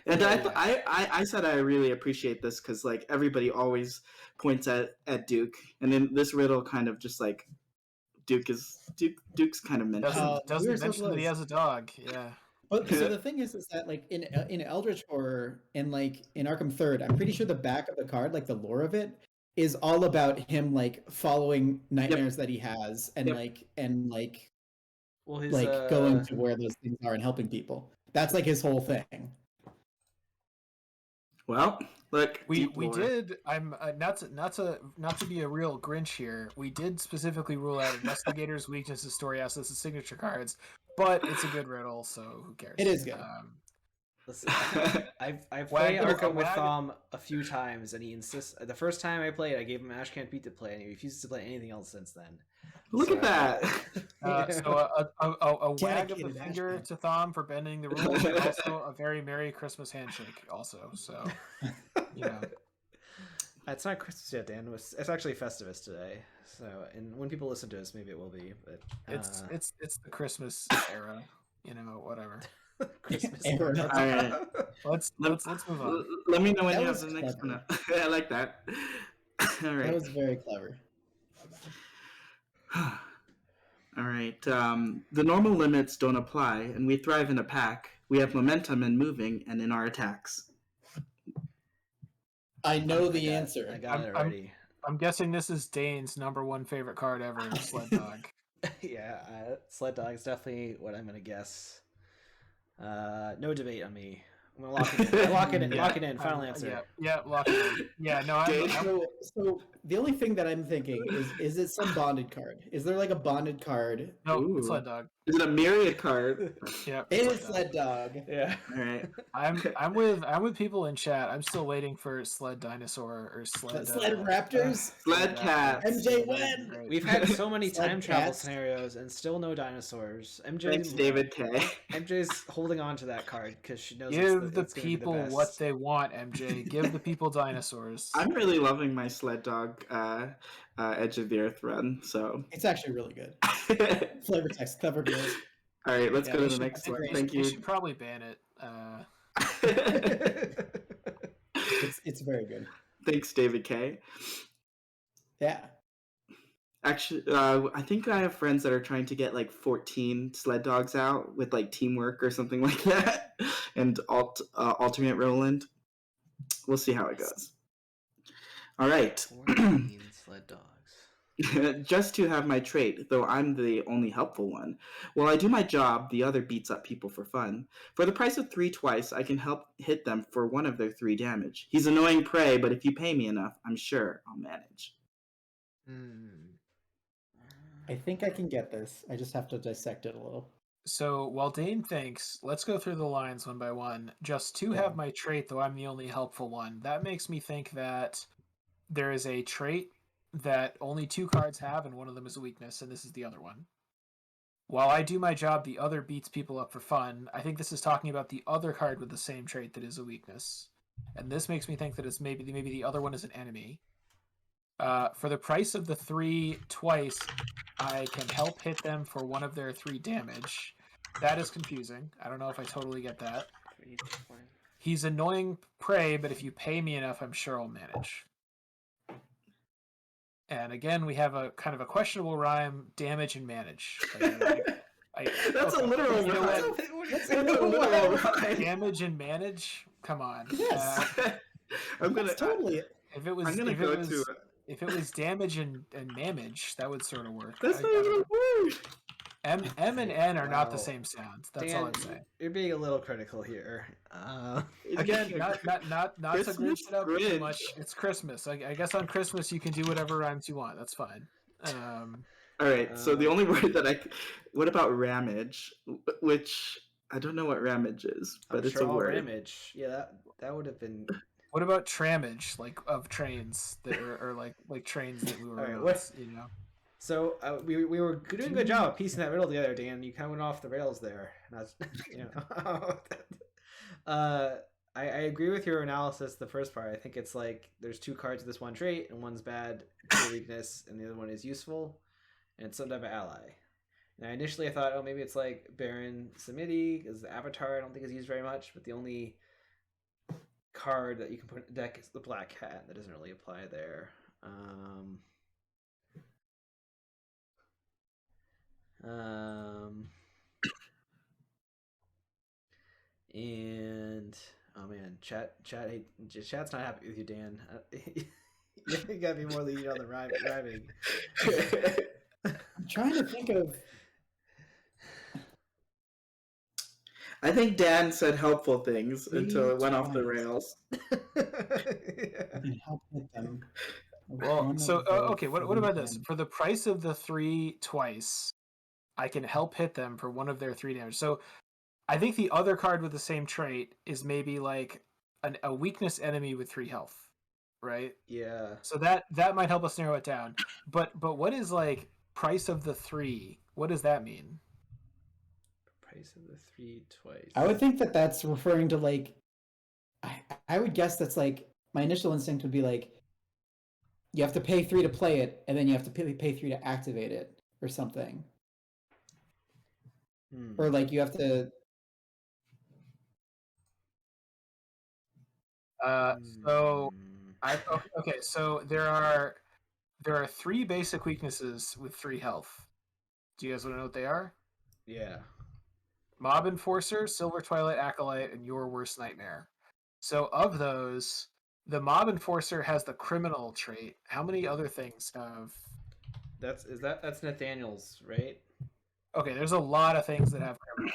And I said I really appreciate this because like everybody always points at Duke, and then this riddle kind of just like Duke's kind of mentioned. Doesn't we were so mention that he close. has a dog. Yeah. But so the thing is that like in Eldritch Horror and like in Arkham Third, I'm pretty sure the back of the card, like the lore of it, is all about him like following nightmares that he has and Yep. well, his going to where those things are and helping people. That's like his whole thing. Well, look, We deep lore. did. I'm not to be a real Grinch here. We did specifically rule out investigators' weaknesses, story assets, and signature cards, but it's a good riddle, so who cares? It is good. Listen, I've Wag- played Arkham with Wag- Thom a few times, and he insists. The first time I played, I gave him Ash Can't Beat to play, and he refuses to play anything else since then. Look at that. So a wag of the Dedicated finger Ashman. to Thom for bending the rules, and also a very Merry Christmas handshake. Also, so you know. It's not Christmas yet, Dan. It's actually Festivus today. So, and when people listen to us, maybe it will be. But It's the Christmas era, you know, whatever. Christmas. All right. Let's move on. Let me know when That you was have the next clever. one. I like that. All right. That was very clever. All right. The normal limits don't apply, and we thrive in a pack. We have momentum in moving and in our attacks. I know the I answer. got it already. I'm guessing this is Dane's #1 favorite card ever, Sled Dog. Yeah, Sled Dog is definitely what I'm gonna guess. No debate on me. I'm gonna lock it in. Lock it in. Lock it in. Final answer. Yeah, lock it in. Yeah, no, I'm So the only thing that I'm thinking is it some bonded card? Is there like a bonded card? no, Ooh. it's Sled Dog. Is it a myriad card? Yeah, It is Sled Dog. Yeah. All right. I'm with people in chat. I'm still waiting for Sled Dinosaur or Sled Raptors. Sled Cat. MJ win. Great. We've had so many Sled time travel cats. scenarios and still no dinosaurs. Thanks, David K. MJ's holding on to that card because she knows Give the it's gonna be people best. what they want, MJ. Give the people dinosaurs. I'm really loving my Sled Dog Edge of the Earth run. So, It's actually really good. Flavor text, clever girls. all right, let's Yeah, go we to the should- next one. we Thank should- We you. should probably ban it. It's very good. Thanks, David K. Yeah. Actually, I think I have friends that are trying to get like 14 sled dogs out with like teamwork or something like that, and alternate Roland. We'll see how it goes. All right. 14 sled dogs. Just to have my trait, though I'm the only helpful one. While I do my job, the other beats up people for fun. For the price of 3 twice, I can help hit them for one of their 3 damage. He's annoying prey, but if you pay me enough, I'm sure I'll manage. I think I can get this. I just have to dissect it a little. So while Dane thinks, let's go through the lines one by one. Just to have my trait, though I'm the only helpful one. That makes me think that there is a trait that only 2 cards have, and one of them is a weakness, and this is the other one. While I do my job, the other beats people up for fun. I think this is talking about the other card with the same trait that is a weakness. And this makes me think that it's maybe the other one is an enemy. For the price of the 3 twice, I can help hit them for one of their 3 damage. That is confusing. I don't know if I totally get that. He's annoying prey, but if you pay me enough, I'm sure I'll manage. And again, we have a kind of a questionable rhyme: damage and manage. That's a literal You know rhyme. what? That's a literal rhyme. Damage and manage. Come on. Yes. I'm gonna That's totally it. If it was, I'm gonna if go it was, to. if it was damage and manage, that would sort of work. That's not even a word. M and N are not the Wow. same sound. That's Dan, all I'm saying. You're being a little critical here. Again, not to Christmas grinch it up too Grinch. much. It's Christmas. I guess on Christmas you can do whatever rhymes you want. That's fine. All right. So the only word that what about ramage? Which I don't know what ramage is, but I'm it's sure a I'll word. ramage. Yeah, that would have been. What about tramage, like of trains that or like trains that we were, All right, on, what- you know? So we were doing a good job of piecing that riddle together, Dan. You kind of went off the rails there. And I was, you know. I agree with your analysis. The first part, I think it's like there's 2 cards of this one trait, and one's bad for weakness, and the other one is useful, and it's some type of ally. Now initially I thought, oh, maybe it's like Baron Samedi, because the Avatar I don't think is used very much, but the only card that you can put in the deck is the Black Cat. That doesn't really apply there. And oh man, chat's not happy with you, Dan. You gotta be more lenient on the rhyming. I'm trying to think of. I think Dan said helpful things until it went off the twice. rails. I can help hit them. Well, One so of the okay. What 3 about this? damage. For the price of the 3 twice, I can help hit them for one of their 3 damage. So I think the other card with the same trait is maybe like a weakness enemy with 3 health, right? Yeah. So that might help us narrow it down. But what is like price of the 3? What does that mean? Price of the 3 twice. I would think that that's referring to like, I would guess that's like, my initial instinct would be like, you have to pay 3 to play it, and then you have to pay 3 to activate it, or something. Or like you have to. So okay. So there are 3 basic weaknesses with 3 health. Do you guys want to know what they are? Yeah. Mob Enforcer, Silver Twilight Acolyte, and Your Worst Nightmare. So of those, the Mob Enforcer has the criminal trait. How many other things have? That's Nathaniel's, right? Okay, there's a lot of things that have criminal.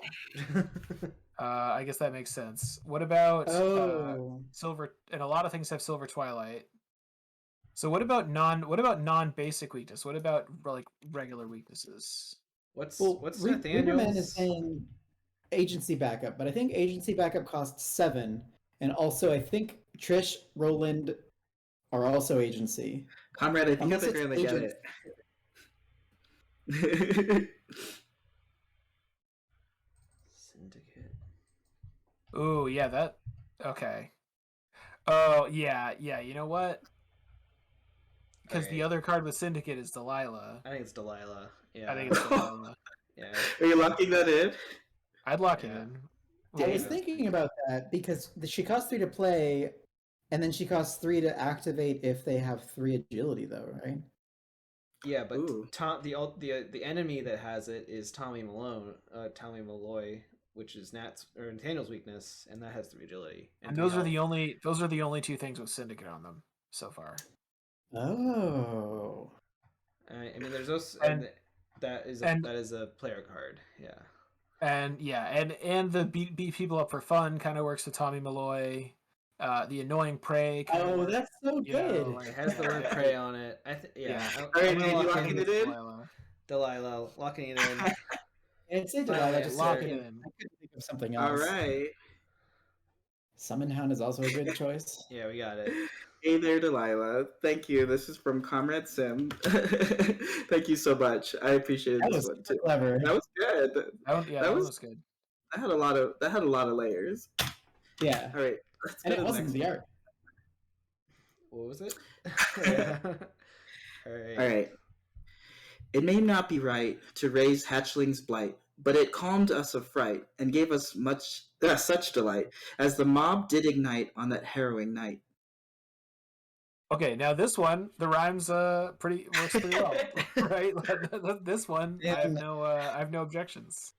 I guess that makes sense. What about Silver? And a lot of things have Silver Twilight. So what about non-basic weakness? What about like regular weaknesses? What's Readerman Nathaniel's? is saying agency backup, but I think agency backup costs 7, and also I think Trish, Roland are also agency. Comrade, I think Unless they're it's going to get agent. it. Syndicate. Ooh, yeah, that okay. Oh, yeah. You know what? Because the other card with Syndicate is Delilah. I think it's Delilah. Yeah. I think it's Delilah. Yeah. Are you locking that in? I'd lock it Yeah. in. I was Yeah. thinking about that because she costs 3 to play, and then she costs 3 to activate if they have 3 agility, though, right? Yeah, but Ooh. the enemy that has it is Tommy Malloy, which is Nathaniel's weakness, and that has 3 agility. And those are the only 2 things with Syndicate on them so far. Oh. I mean, there's also that is a player card. Yeah. And the beat people up for fun kind of works with Tommy Malloy. The annoying prey. Oh, that's so good. It has the word prey on it. Yeah. All right, man, you locking it in? Delilah, locking it in. It's a Delilah. Just lock lock it it in. I couldn't think of something else. All right. Summon Hound is also a good choice. Yeah, we got it. Hey there, Delilah. Thank you. This is from Comrade Sim. Thank you so much. I appreciate That this was one too. clever. That was good. That was good. That had a lot of layers. Yeah. All right. Let's And go it to the wasn't next the one. art. What was it? All right. All right. It may not be right to raise hatchling's blight, but it calmed us of fright and gave us such delight as the mob did ignite on that harrowing night. Okay, now this one, the rhymes works pretty well, right? This one, I have no objections.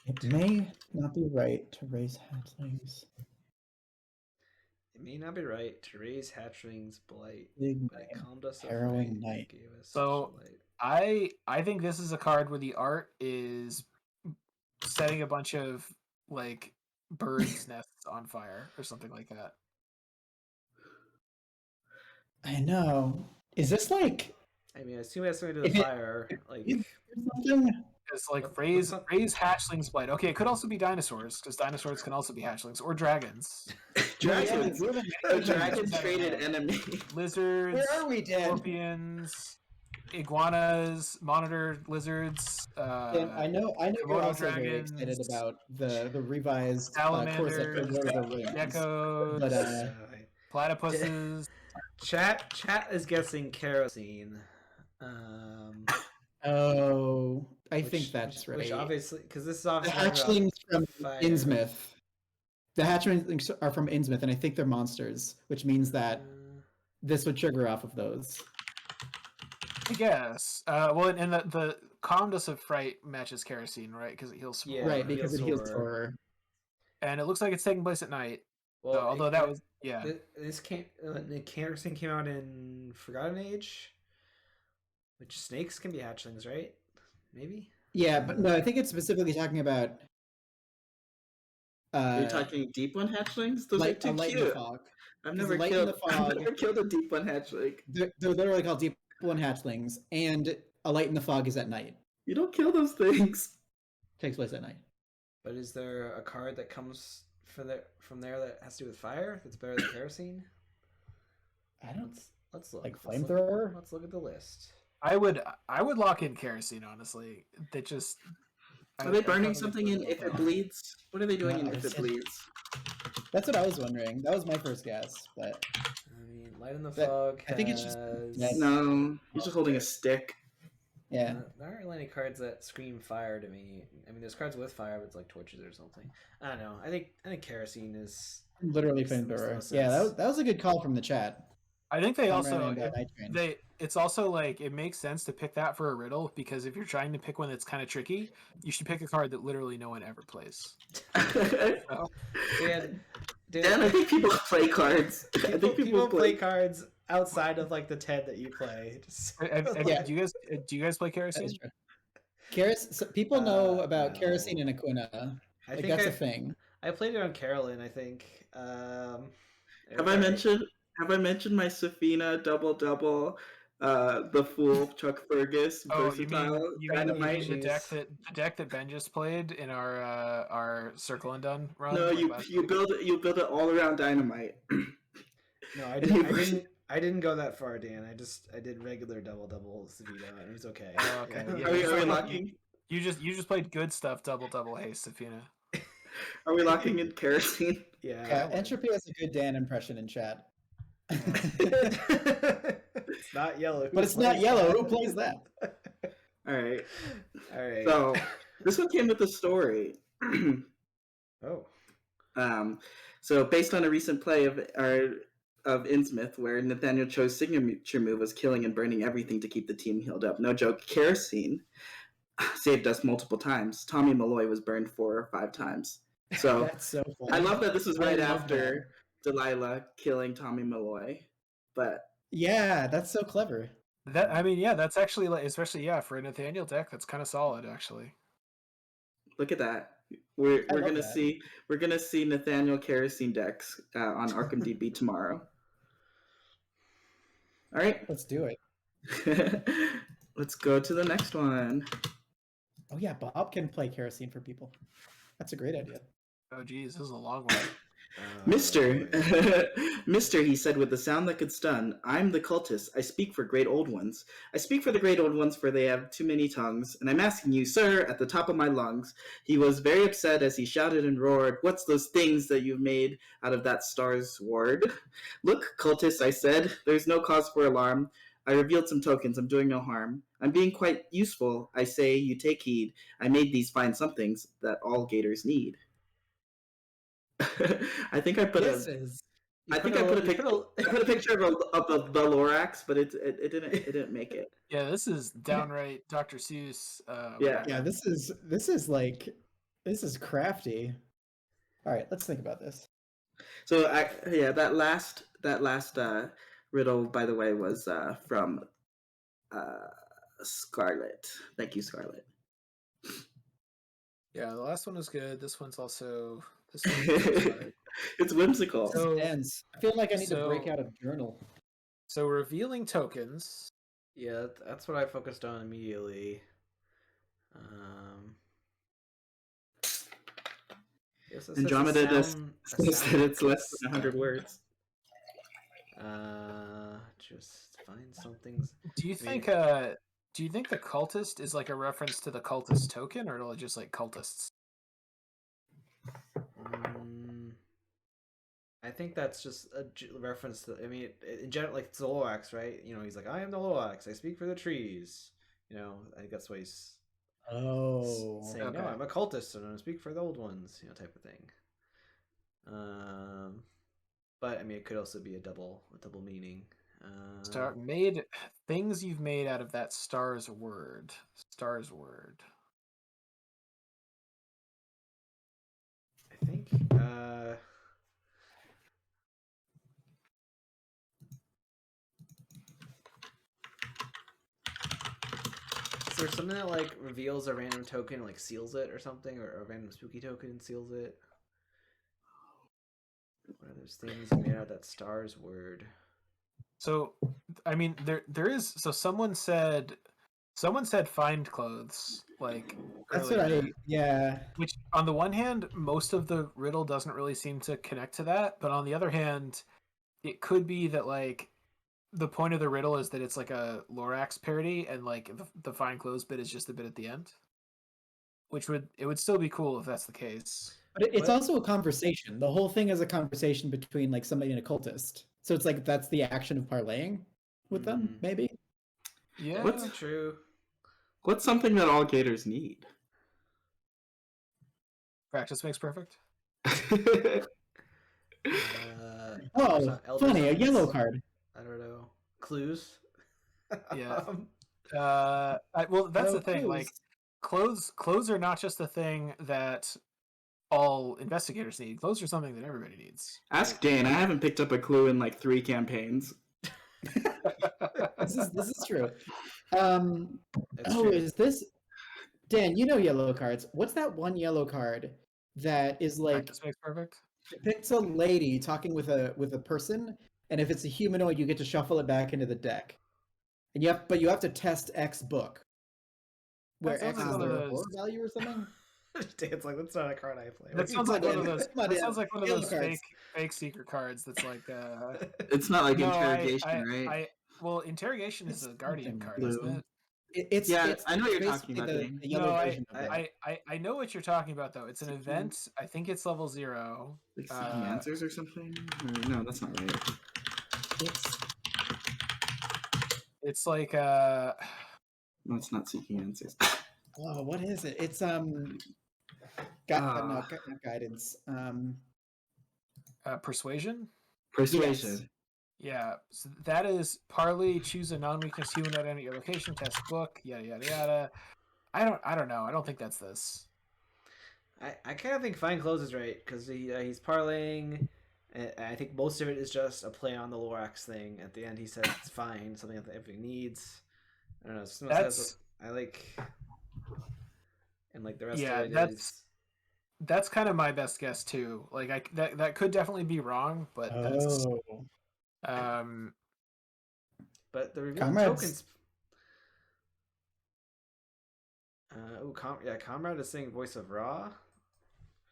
It may not be right to raise hatchlings. It may not be right to raise hatchling's blight, Big but it calmed us of harrowing fright and night. gave us So such delight. I think this is a card where the art is setting a bunch of like birds' nests on fire or something like that. I know. Is this like I mean, I assume it has something to do with fire. Like, something? It's like What's raise up? hatchlings' blight. Okay, it could also be dinosaurs because dinosaurs can also be hatchlings or dragons. Dragons. Yeah, A dragon traded enemy. Lizards. Where are we, Dan? Scorpions, iguanas, monitor lizards. Dan, I know you're Komodo also very excited dragons, about the revised course salamanders, for Lord of the Rings. geckos, But platypuses. Chat is guessing kerosene. oh, I think that's right. Which obviously, because this is The obviously hatchlings from fire. Innsmouth. The hatchlings are from Innsmouth, and I think they're monsters, which means that this would trigger off of those. I guess. Well, and the calmness of fright matches kerosene, right? Because it heals. Yeah, Right, because it heals horror. horror. And it looks like it's taking place at night. Well, So, although that was this came. The kerosene came out in Forgotten Age, which snakes can be hatchlings, right? Maybe. Yeah, but no, I think it's specifically talking about. Are you talking deep one hatchlings? Those are too a light in cute. the fog. I've There's never a light in killed. the I've fog. never killed a deep one hatchling. They're literally called deep one hatchlings, and a light in the fog is at night. You don't kill those things. Takes place at night. But is there a card that comes from there that has to do with fire that's better than kerosene? I don't Let's look. like Let's look- flamethrower. Let's look at the list. I would lock in kerosene, honestly. They just Are they burning something in if it bleeds? What are they doing No, in if it bleeds? That's what I was wondering. That was my first guess, but I mean, Light in the But Fog I think it's just- has- Yeah. No, he's just holding a stick. yeah. There aren't really any cards that scream fire to me. I mean, there's cards with fire, but it's like torches or something. I don't know. I think kerosene is Literally makes the flamethrower. most Yeah, sense. that was a good call from the chat. I think they I'm also running that night train. it's also like it makes sense to pick that for a riddle because if you're trying to pick one that's kind of tricky, you should pick a card that literally no one ever plays. Dan, Dan, I think people play cards. I think people play cards outside of like the 10 that you play. Just... Yeah. Do you guys play That is kerosene? true. So people know about no. kerosene and Aquina. I Like think that's a thing. I played it on Carolyn, I think. Have I mentioned my Safina double, the Fool Chuck Fergus Oh, you versatile mean dynamite? the deck that Ben just played in our Circle and Done run? No, like you last you week? build it all around dynamite. No, I didn't go that far, Dan. I did regular double Savita, and it was okay. Oh, okay. Yeah. Yeah, Are we you- locking? You just played good stuff, double haste, Safina. Are we locking in kerosene? Yeah. Yeah, Entropy has a good Dan impression in chat. It's not yellow. But it's not yellow. Who plays that? All right. All right. So this one came with a story. Oh. So based on a recent play of Innsmouth, where Nathaniel Cho's signature move was killing and burning everything to keep the team healed up. No joke, kerosene saved us multiple times. Tommy Malloy was burned 4 or 5 times. So That's so funny. I love that this was I right love after Delilah killing Tommy Malloy. But Yeah, that's so clever. That's actually like, especially for a Nathaniel deck, that's kind of solid actually. look at that. We're love gonna that. see Nathaniel kerosene decks on Arkham DB tomorrow. All right. Let's do it. Let's go to the next one. Oh yeah, Bob can play kerosene for people. That's a great idea. Oh geez, this is a long one. Mister, Mister, he said with a sound that could stun, I'm the cultist. I speak for great old ones. I speak for the great old ones, for they have too many tongues. And I'm asking you, sir, at the top of my lungs. He was very upset as he shouted and roared, what's those things that you've made out of that star's ward? Look, cultist, I said, there's no cause for alarm. I revealed some tokens. I'm doing no harm. I'm being quite useful. I say, you take heed. I made these fine somethings that all gators need. I think I put This a. is I think I put a picture of the Lorax, but it didn't make it. Yeah, this is downright Dr. Seuss. Yeah. yeah, this is crafty. All right, let's think about this. So that last riddle, by the way, was from Scarlet. Thank you, Scarlet. Yeah, the last one was good. This one's also this one's It's whimsical. So- Dance. I feel like I need to break so- out a journal. So revealing tokens. Yeah, that's what I focused on immediately. Yes, it says Andromeda a just sound- a says sound that it's that less could than 100 stun. words. Just find something. Do you I mean- think do you think the cultist is like a reference to the cultist token, or just like cultists? I think that's just a reference to. I mean, in general, like it's the Lorax, right? You know, he's like, "I am the Lorax. I speak for the trees." You know, I think that's why he's saying, okay. "No, I'm a cultist, and I speak for the old ones." You know, type of thing. But I mean, it could also be a double meaning. Things you've made out of that star's word. Star's word. I think. Is there something that like reveals a random token, like seals it or something, or a random spooky token and seals it? What are those things made out of that star's word? So, I mean, there is. So someone said Someone said find clothes, like That's what earlier, yeah. which on the one hand, most of the riddle doesn't really seem to connect to that, but on the other hand, it could be that like the point of the riddle is that it's like a Lorax parody, and like the find clothes bit is just the bit at the end, which would still be cool if that's the case. But it's What? also a conversation. The whole thing is a conversation between like somebody and a cultist. So it's like that's the action of parlaying with them, maybe. Yeah, What's- True. What's something that all gators need? practice makes perfect. Oh, Elder funny, a signs? yellow card. I don't know. Clues. Yeah. Well, that's Oh, the thing. Like, clothes are not just a thing that all investigators need. Clothes are something that everybody needs. Ask Dane. I haven't picked up a clue in like 3 campaigns. This is true. It's Oh, true. is this Dan? You know yellow cards. What's that one yellow card that is like Practice makes perfect. depicts a lady talking with a person, and if it's a humanoid, you get to shuffle it back into the deck. And you have to test X book, where That X sounds is like one their of those- horror value or something. Dane's like, that's not a card I play. That sounds like one of those. Come on, That Dan. sounds like one of Yellow those cards. fake secret cards. That's like. It's not like No, interrogation, right? Well, interrogation is a guardian something card, isn't blue. it? It's Yeah, it's I know what you're talking basically about, the, Dane. the yellow No, version of that. I know what you're talking about though. It's an event. I think it's level 0. Like seeking answers or something? Or, no, that's not right. It's like No, it's not seeking answers. Oh, what is it? It's no, not guidance. persuasion. Persuasion. Yeah, so that is parley. Choose a non-weakness human at any location. Test book. Yada yada yada. I don't know. I don't think that's this. I kind of think find clothes is right because he's parlaying. And I think most of it is just a play on the Lorax thing. At the end, he says it's fine, something that everybody needs. I don't know. That's I like, and like the rest yeah. of it is. That's kind of my best guess too. Like that could definitely be wrong, but that's But the revealing Comrades. tokens. Comrade is saying voice of Ra.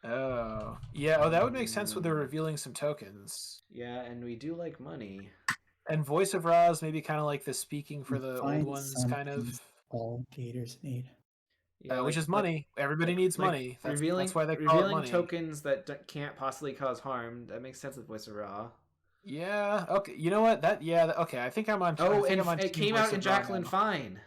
oh yeah. Oh, that would make sense with the revealing some tokens. Yeah, and we do like money. And voice of Ra is maybe kind of like the speaking for the Find old ones, kind of. something all gators need. Yeah, Which is money. Everybody needs money. That's why they call it revealing money. tokens that can't possibly cause harm. That makes sense with voice of Ra. Yeah. Okay. You know what? Okay. I think I'm on. Oh, I think and I'm on it Team came Voice out of in Ra Jacqueline now. Fine.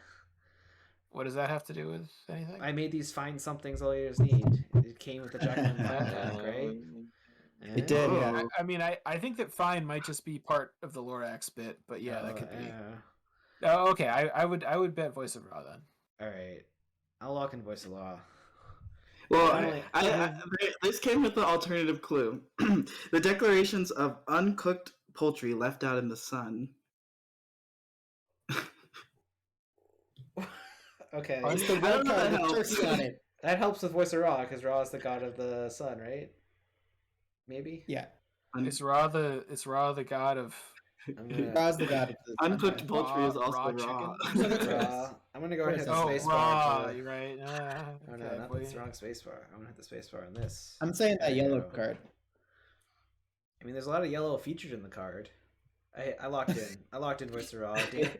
What does that have to do with anything? I made these fine somethings all you just need. It came with the Jacqueline Fine deck, right? It did, Oh. yeah. I mean, I think that fine might just be part of the Lorax bit, but yeah, that could be. Yeah. Oh, okay. I would bet voice of Ra then. All right, I'll lock in voice of Law. Well, Finally- this came with the alternative clue. The declarations of uncooked poultry left out in the sun. Okay, It's the I red don't know card if with that helps. turkey on it. that helps with voice of Ra because Ra is the god of the sun, right? Maybe. Yeah. It's Ra the god of. I'm gonna, Ra's the god of the Uncooked okay. poultry is Raw also raw. chicken? Ra. I'm gonna go ahead and hit the Oh, space Ra. bar. You're right. Oh no, Okay, not boy. that's the wrong space bar. I'm gonna hit the space bar on this. I'm saying that There you yellow go. card. I mean, there's a lot of yellow featured in the card. I locked in. I locked in voice of Ra.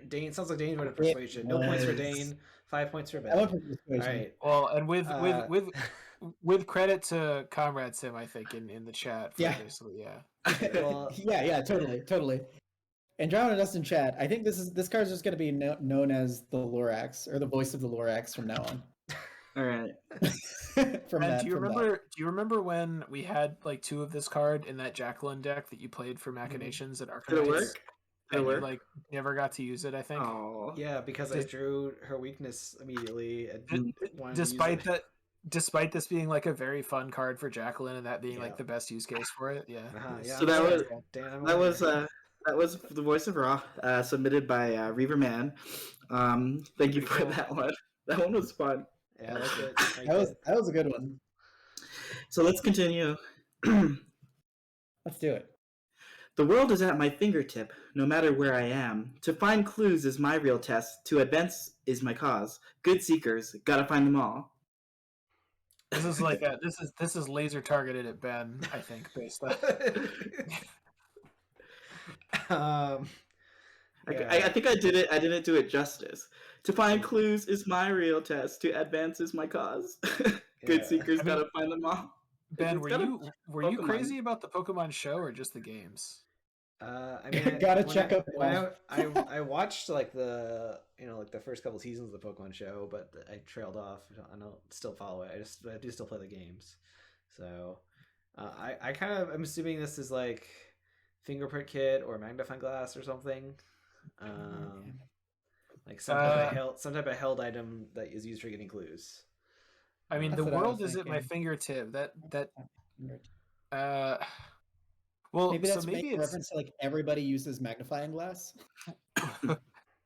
Dane sounds like Dane voted persuasion. No points for was. Dane. 5 points for I went Ben. for All persuasion. right. Well, and Uh, with credit to Comrade Sim, I think in the chat. For Yeah. basically, yeah. Well- yeah, totally. Andromeda Dust in chat. I think this card is just going to be known as the Lorax or the voice of the Lorax from now on. All right. from And that, do you from that. remember? Do you remember when we had like 2 of this card in that Jacqueline deck that you played for Machinations at Arkham Did it Horror? work? Did it And you work? like never got to use it. I think. Oh. Yeah, because I drew her weakness immediately. And wanted to use Despite it. that, despite this being like a very fun card for Jacqueline and that being Yeah. like the best use case for it, yeah. Yeah, So that I'm was- sorry, Dan, I'm That a was winner. that was the voice of Raw, submitted by Reaver Man. Thank you for Cool. that one. That one was fun. Yeah, I liked it. I liked That was a good one. So let's continue. Let's do it. The world is at my fingertip, no matter where I am. To find clues is my real test. To advance is my cause. Good seekers, gotta find them all. This is like this is laser targeted at Ben, I think, based on. I think I did it. I didn't do it justice. To find clues is my real test. To advance is my cause. Good seekers, gotta find them all. Ben, It's were got a you Pokemon. crazy about the Pokemon show or just the games? I mean, Gotta when check up when I watched like the like the first couple seasons of the Pokemon show, but I trailed off. I don't still follow it. I do still play the games. So I kind of I'm assuming this is like fingerprint kit or magnifying glass or something. Like some type of held item that is used for getting clues. I mean, That's the what I was world is at my thinking. fingertip. Well, Maybe that's so maybe making it's reference to like everybody uses magnifying glass.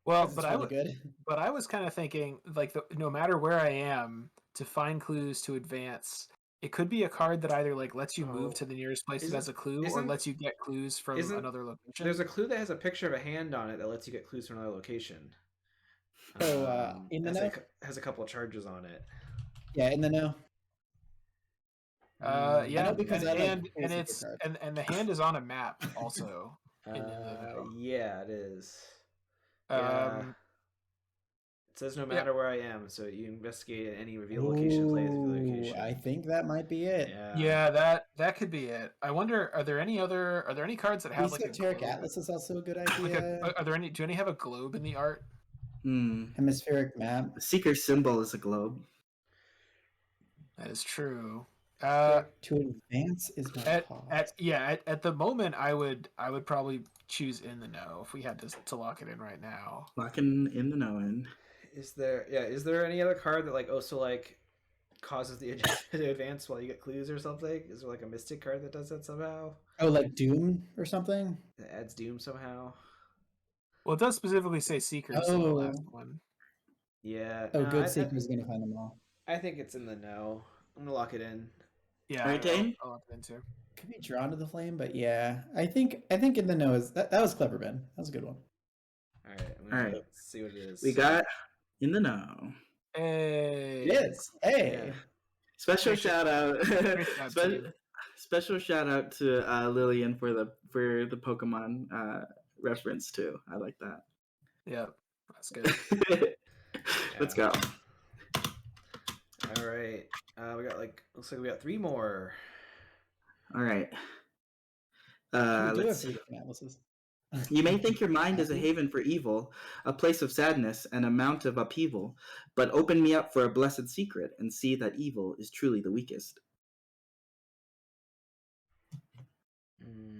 well, 'Cause but it's really good. But I was kind of thinking, like, no matter where I am, to find clues to advance, it could be a card that either like lets you move to the nearest place that has a clue, or lets you get clues from another location. There's a clue that has a picture of a hand on it that lets you get clues from another location. So in the know, has a couple of charges on it. yeah, in the know. Yeah, know because I like and Crazy it's Card. and the hand is on a map also. Yeah, it is. Um, Yeah. It says no matter where I am, so you investigate at any revealed location, play as a location. I think that might be it. Yeah, that could be it. I wonder, are there any cards that have like a Esoteric globe? Atlas is also a good Like idea. are there any? Do any have a globe in the art? Hemispheric map. The Seeker symbol is a globe. That is true. To advance is my cause. At the moment, I would probably choose in the know if we had to lock it in right now. Locking in the know in. Is there any other card that like also like causes the to advance while you get clues or something? Is there like a mystic card that does that somehow? Oh, like Doom or something? That adds doom somehow. Well, it does specifically say Seekers in the last one. Yeah. Oh, good Seeker's gonna find them all. I think it's in the know. I'm gonna lock it in. Yeah, right, Dane? I'll lock it in too. Could be drawn to the flame, but yeah, I think in the know is that was clever, Ben. That was a good one. All right. Let's see what it is. We got in the know. Hey. It is. Hey. Yeah. Special shout out. Special shout out to Lillian for the Pokemon reference too. I like that. Yeah, that's good. Let's go. All right. We got looks like we got 3 more. All right. We do have Let's 3 see. different atlases. You may think your mind is a haven for evil, a place of sadness and a mount of upheaval, but open me up for a blessed secret and see that evil is truly the weakest.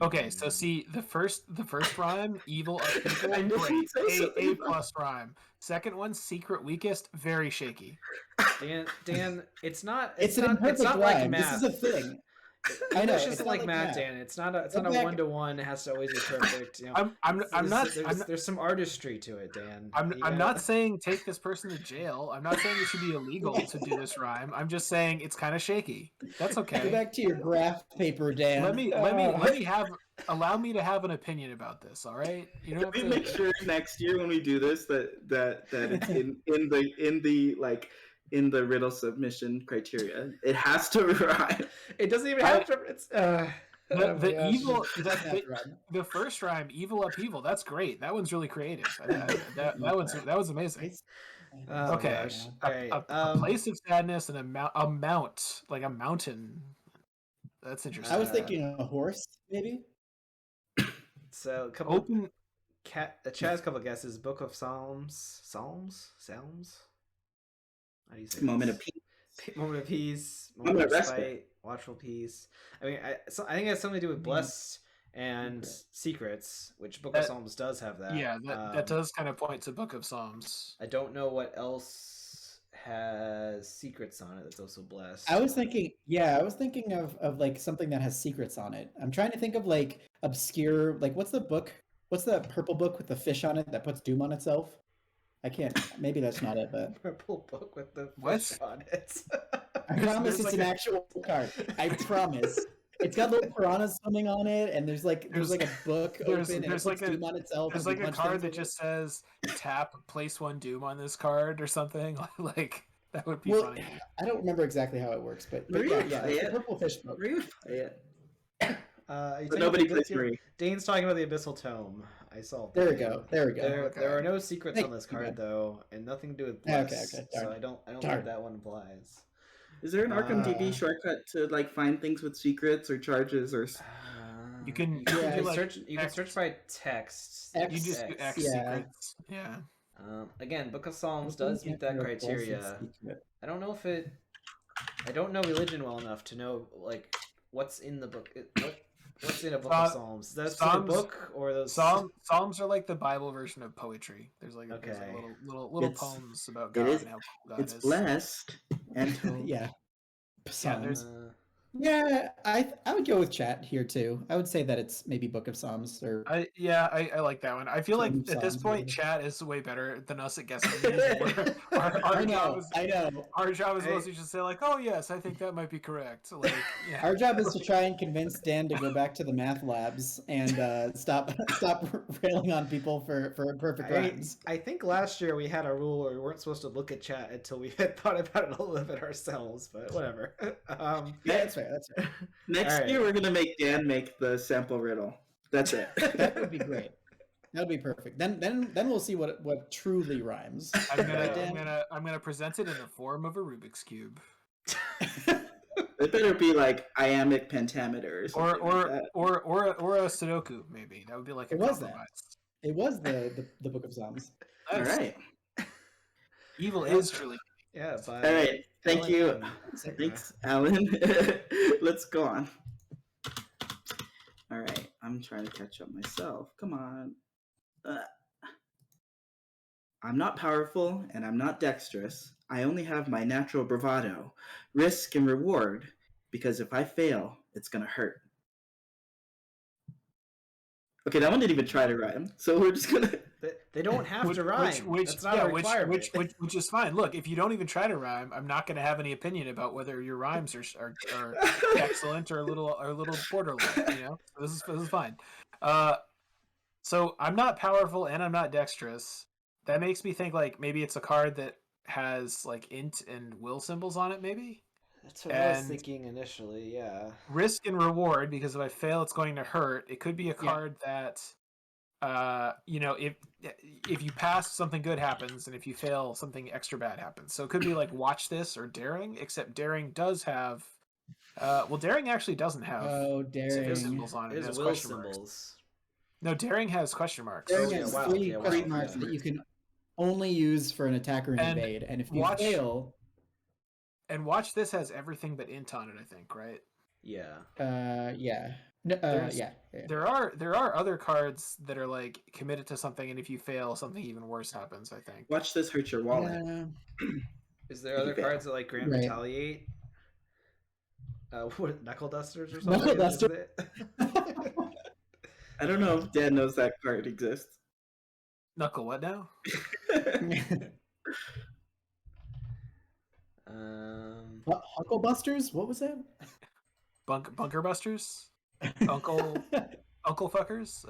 Okay, so see the first rhyme, evil upheaval, I knew great, you'd say something A plus rhyme. Second one, secret weakest, very shaky. Dan, it's not It's an imperfect like rhyme. math. This is a thing. I know it's it's just not like like math, math. Dan. It's not a back- 1-to-1. It has to always be perfect. You know, there's some artistry to it, Dan. I'm not saying take this person to jail. I'm not saying it should be illegal to do this rhyme. I'm just saying it's kind of shaky. That's Go okay. back to your graph paper, Dan. Let me allow me to have an opinion about this. All right, you don't have Can to we make sure next year when we do this that it's in the riddle submission criteria? It has to rhyme. It doesn't even have to. It's the first rhyme, evil upheaval. That's great. That one's really creative. That was amazing. Okay, a place of sadness and a mount, like a mountain. That's interesting. I was thinking a horse, maybe. So a couple Open. Chaz, a couple of guesses. Book of Psalms. How do you say Moment this? of peace. Moment of peace. Moment of respite. respite. Watchful peace. I mean, I think it has something to do with blessed and secrets, which Book of Psalms does have that. Yeah, that does kind of point to Book of Psalms. I don't know what else has secrets on it that's also blessed. I was thinking of like something that has secrets on it. I'm trying to think of like obscure, like what's the purple book with the fish on it that puts doom on itself? I can't. Maybe that's not it, but purple book with the What? fish on it. I promise There's it's like an actual card. I promise. It's got little piranhas swimming on it, and there's like a book there's- open, and there's it puts like a- Doom on itself. There's as you like a punch card things that with just says tap, place 1 Doom on this card or something. Like that would be Well, funny. I don't remember exactly how it works, but Marie yeah, would yeah, play it's it. a purple fish book. Marie would play it. Are you But talking about nobody the plays Abyss- Marie. Dane's talking about the Abyssal Tome. I solved There that we game. go. There we go. There are no secrets Thank on this you, card man. though, and nothing to do with Okay, bless. okay, So darn. I don't Darn. think that one applies. Is there an Arkham TV Uh, shortcut to like find things with secrets or charges or? You can- you Yeah, can like, search. You can X- search by text. X, You just do X yeah. secrets. Yeah. Again, Book of Psalms does meet that Or false and criteria. secret. I don't know if it. I don't know religion well enough to know like what's in the book. What's in a book of Psalms? Is that a specific Psalms- book or those? Psalms are like the Bible version of poetry. There's like, there's like Okay. little It's- poems about it God is- and how cool God It's is. blessed and Yeah. Psalms. Uh, Yeah, I would go with chat here too. I would say that it's maybe Book of Psalms or I like that one. I feel like Psalms, at this point, whatever. chat is way better than us at guessing. these. our I job know, is I know. our job is Hey. mostly just say like, oh yes, I think that might be correct. Like, yeah. Our job is to try and convince Dan to go back to the math labs and stop railing on people for perfect rhymes. I think last year we had a rule where we weren't supposed to look at chat until we had thought about it a little bit ourselves, but whatever. Yeah, that's fair. That's fair. Next All right. year we're gonna make Dan make the sample riddle. That's it. That would be great. That would be perfect. Then we'll see what truly rhymes. Right, Dan? I'm gonna present it in the form of a Rubik's cube, It better be like iambic pentameter or something like that. or a Sudoku maybe. That would be like a It was that. compromise. It was the Book of Psalms. All Nice. right. Evil is truly. Yeah. All right. Thank Alan you. and- Thanks, Alan. Let's go on. All right. I'm trying to catch up myself. Come on. I'm not powerful and I'm not dexterous. I only have my natural bravado, risk and reward, because if I fail, it's going to hurt. Okay, that one didn't even try to rhyme, so we're just going to... They don't have to rhyme. That's not a which requirement. is fine. Look, if you don't even try to rhyme, I'm not going to have any opinion about whether your rhymes are excellent or a little borderline. You know, this is fine. So I'm not powerful and I'm not dexterous. That makes me think like maybe it's a card that has like int and will symbols on it. Maybe That's what I was and- thinking initially. Yeah. risk and reward, because if I fail, it's going to hurt. It could be a card that. You know, if you pass, something good happens, and if you fail, something extra bad happens. So it could be like watch this or daring, except daring does have daring actually doesn't have Oh, severe daring. symbols on it. It There's has will question marks. symbols. No, daring has question marks. Daring yeah, has wow, three yeah, wow, question marks yeah. that you can only use for an attacker and And invade, and if you watch- fail, And watch this has everything but int on it, I think, right? Yeah. yeah. No, There's- yeah. There are other cards that are like committed to something, and if you fail, something even worse happens, I think. Watch this hurt your wallet. Yeah. Is there other Okay. cards that like grant Right. retaliate? What knuckle dusters or something? Knuckle Is duster. it? I don't know if Dan knows that card exists. Knuckle what now? Hucklebuster's? What was that? Bunker busters? Uncle fuckers?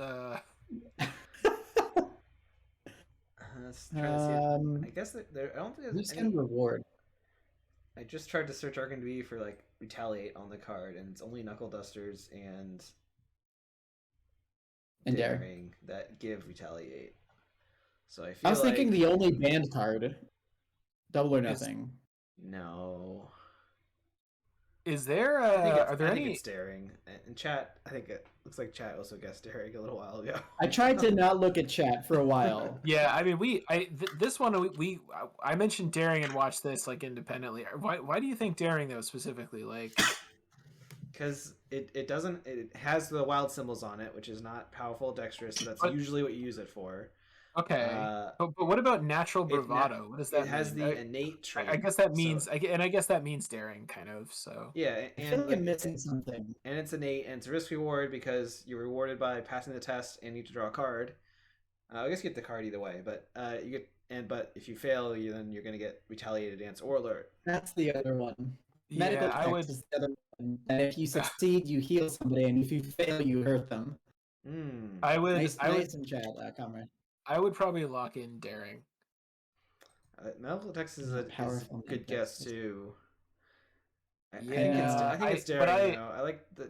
Let's try to see it. I guess there. I don't think there's Risk any. and reward. I just tried to search Arkham V for like retaliate on the card, and it's only knuckle dusters and And dare. daring that give retaliate. So I feel I was thinking like- the only banned card. Double or Is- nothing. No. Is there I think are there I think any it's daring. In chat, I think it looks like chat also guessed daring a little while ago. I tried to not look at chat for a while. Yeah, I mean, this one I mentioned daring and watch this like independently. Why do you think daring though specifically? Like, Because it doesn't it has the wild symbols on it, which is not powerful dexterous, so that's But- usually what you use it for. okay, but what about natural bravado? What does that It has mean? the innate trait. I guess that so- means I guess that means daring, kind of. So yeah, I feel and like I'm missing something. and it's innate, and it's a risk reward because you're rewarded by passing the test and you need to draw a card. I guess you get the card either way, but you get but if you fail, then you're gonna get retaliated against or alert. That's the other one. yeah, Medical I check would is the other one. And if you succeed, you heal somebody, and if you fail, you hurt them. I would Nice in chat, comrade. I would probably lock in daring. Medical text is a Powerful good guess too. I think Yeah, it's but daring.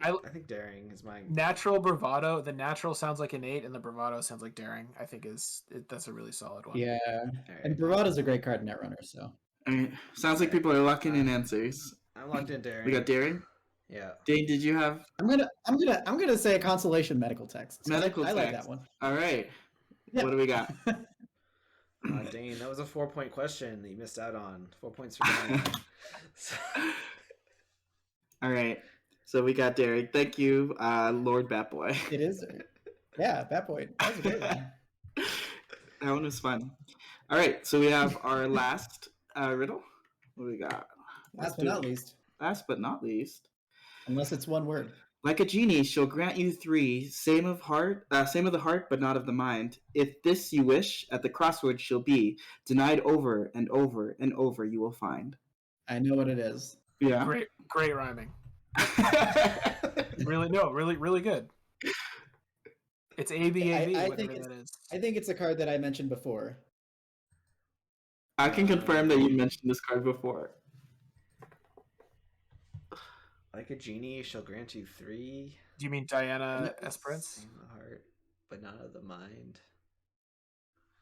I think daring is my natural bravado. The natural sounds like innate, and the bravado sounds like daring. I think that's a really solid one. Yeah, Alright. and Bravado's a great card in Netrunner, so. All right. Sounds like people are locking in answers. I'm locked in daring. We got daring. Yeah. Dane, did you have I'm gonna say a consolation medical text. medical I text? like that one. All right. Yeah. What do we got? Dane, that was a 4-point question that you missed out on. 4 points for Dane. All right. So we got Derek. Thank you, Lord Batboy. It is. Yeah, Batboy. That was a great one. That one was fun. All right. So we have our last riddle. What do we got? Last but not least. Last but not least. Unless it's one word. Like a genie, she'll grant you 3, same of the heart, but not of the mind. If this you wish, at the crossroads she'll be, denied over and over and over you will find. I know what it is. Yeah. Great rhyming. Really good. It's ABAV, I whatever think that is. I think it's a card that I mentioned before. I can confirm that you mentioned this card before. Like a genie, she'll grant you 3. Do you mean Diana Esperance? Same of the heart, but not of the mind.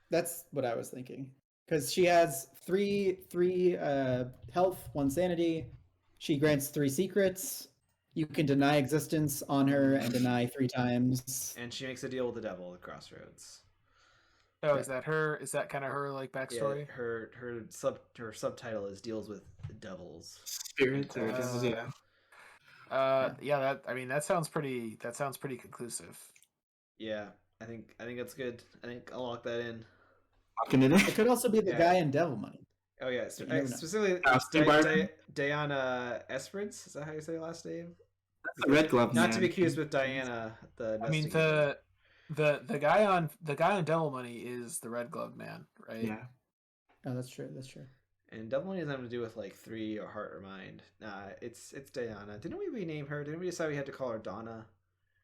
That's what I was thinking. Because she has three health, 1 sanity. She grants 3 secrets. You can deny existence on her and deny 3 times. And she makes a deal with the devil at the crossroads. Oh, is that her? Is that kind of her like backstory? Yeah, her subtitle is deals with the devils. Spirits or Yeah, that sounds pretty conclusive. Yeah, I think that's good. I think I'll lock that in. Locking it in. It could also be the guy in Devil Money. Oh yeah, You never know. specifically Barton? Diana Esperance. Is that how you say her last name? That's the red glove. Not man. to be accused with Diana. I mean the guy on Devil Money is the Red Glove Man, right? Yeah. Oh, that's true. That's true. And Devil Money has nothing to do with like 3 or heart or mind. Nah, it's Diana. Didn't we rename her? Didn't we decide we had to call her Donna?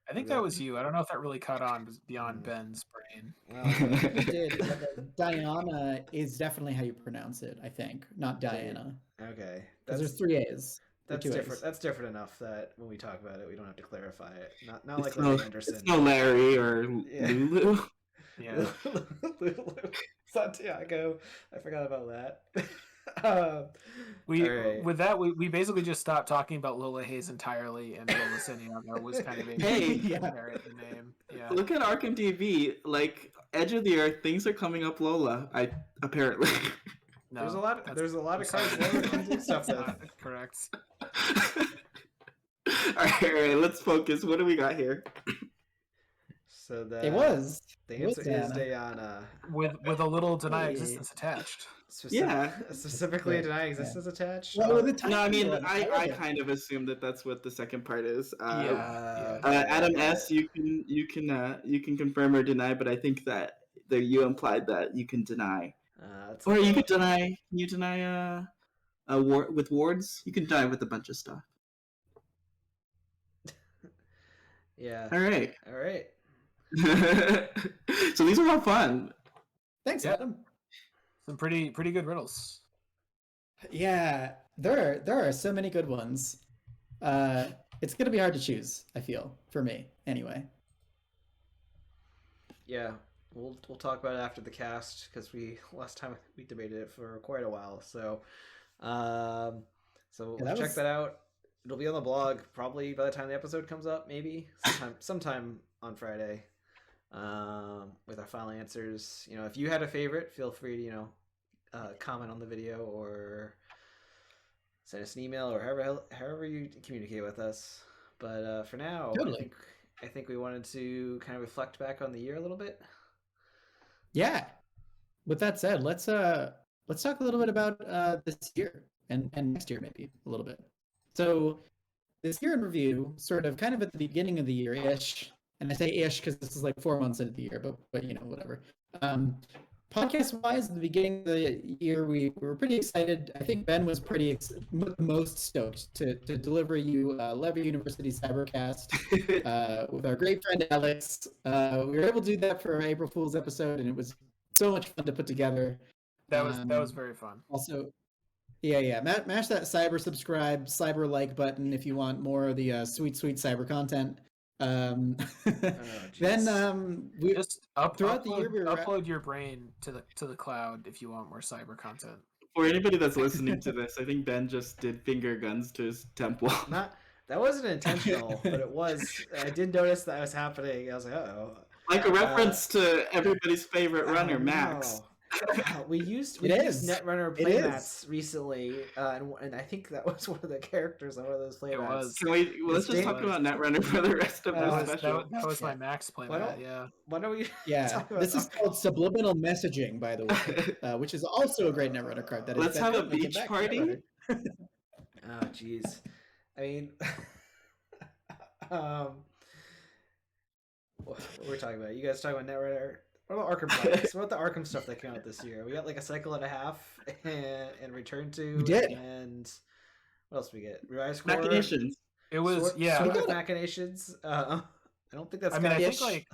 I think that was you. I don't know if that really caught on beyond Ben's brain. It did. But Diana is definitely how you pronounce it, I think, not Diana. Okay, Because there's 3 A's. That's 2 A's. different. That's different enough that when we talk about it, we don't have to clarify it. Not It's like no, Larry Anderson. it's no Larry or Yeah. Lulu. Yeah. Santiago. I forgot about that. We basically just stopped talking about Lola Hayes entirely, and Lola Santiago was kind of a Hey, yeah. name. Yeah. Look at Arkham TV. Like Edge of the Earth, things are coming up Lola. Apparently. No, there's a lot of cards Lola can do stuff that's with. not correct. all right, let's focus. What do we got here? So It was. the It was answer is Diana. Diana. With a little deny Hey. existence attached. Specifically Yeah. deny existence attached. Well, with the No, I mean, one, I like it. kind of assumed that that's what the second part is. Yeah. Adam S, you can confirm or deny, but I think that you implied that you can deny, That's or you could deny. Can you deny with wards? You can deny with a bunch of stuff. yeah. All right. All right. So these are all fun. Thanks, Yeah. Adam. Some pretty good riddles. Yeah, there are so many good ones. It's gonna be hard to choose, I feel, for me, anyway. Yeah. We'll talk about it after the cast because last time we debated it for quite a while. So we'll check that out. It'll be on the blog probably by the time the episode comes up, maybe sometime on Friday. With our final answers. If you had a favorite, feel free to comment on the video or send us an email or however you communicate with us. But for now, Totally. I think we wanted to kind of reflect back on the year a little bit. Yeah. With that said, let's talk a little bit about this year and next year maybe a little bit. So this year in review, sort of kind of at the beginning of the year ish, and I say ish because this is like 4 months into the year, but whatever. podcast-wise, at the beginning of the year, we were pretty excited. I think Ben was most stoked to deliver you Lever University Cybercast with our great friend Alex. We were able to do that for our April Fool's episode, and it was so much fun to put together. That was very fun. Also, yeah. Mash that cyber like button if you want more of the sweet cyber content. Then we just throughout the year we upload your brain to the cloud if you want more cyber content. For anybody that's listening to this, I think Ben just did finger guns to his temple. That wasn't intentional, but it was. I did notice that was happening. I was like, uh-oh. Like a reference to everybody's favorite runner, Max. We used Netrunner playmats recently, and I think that was one of the characters on one of those playmats. Let's just talk about Netrunner for the rest of the special. That was my Max playmat. Why don't we? Yeah, this is called subliminal messaging, by the way, which is also a great Netrunner card. Let's have a beach party. Oh, jeez. I mean, what we're talking about? You guys talking about Netrunner? What about Arkham products? What about the Arkham stuff that came out this year? We got like a cycle and a half and Return to. We did. And what else did we get? Revised Core. Machinations. It was Sword of Machinations. I don't think that's. I mean, I think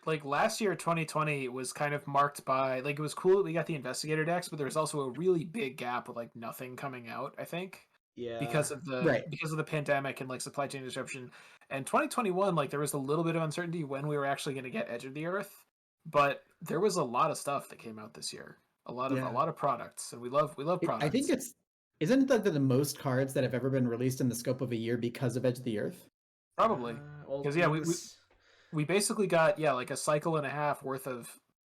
like last year, 2020 was kind of marked by like it was cool that we got the investigator decks, but there was also a really big gap with like nothing coming out. I think. Yeah. Because of the pandemic and like supply chain disruption. And 2021, like there was a little bit of uncertainty when we were actually going to get Edge of the Earth, but there was a lot of stuff that came out this year. A lot of products, and we love products. I think isn't it the most cards that have ever been released in the scope of a year because of Edge of the Earth? Probably. Because we basically got like a cycle and a half worth of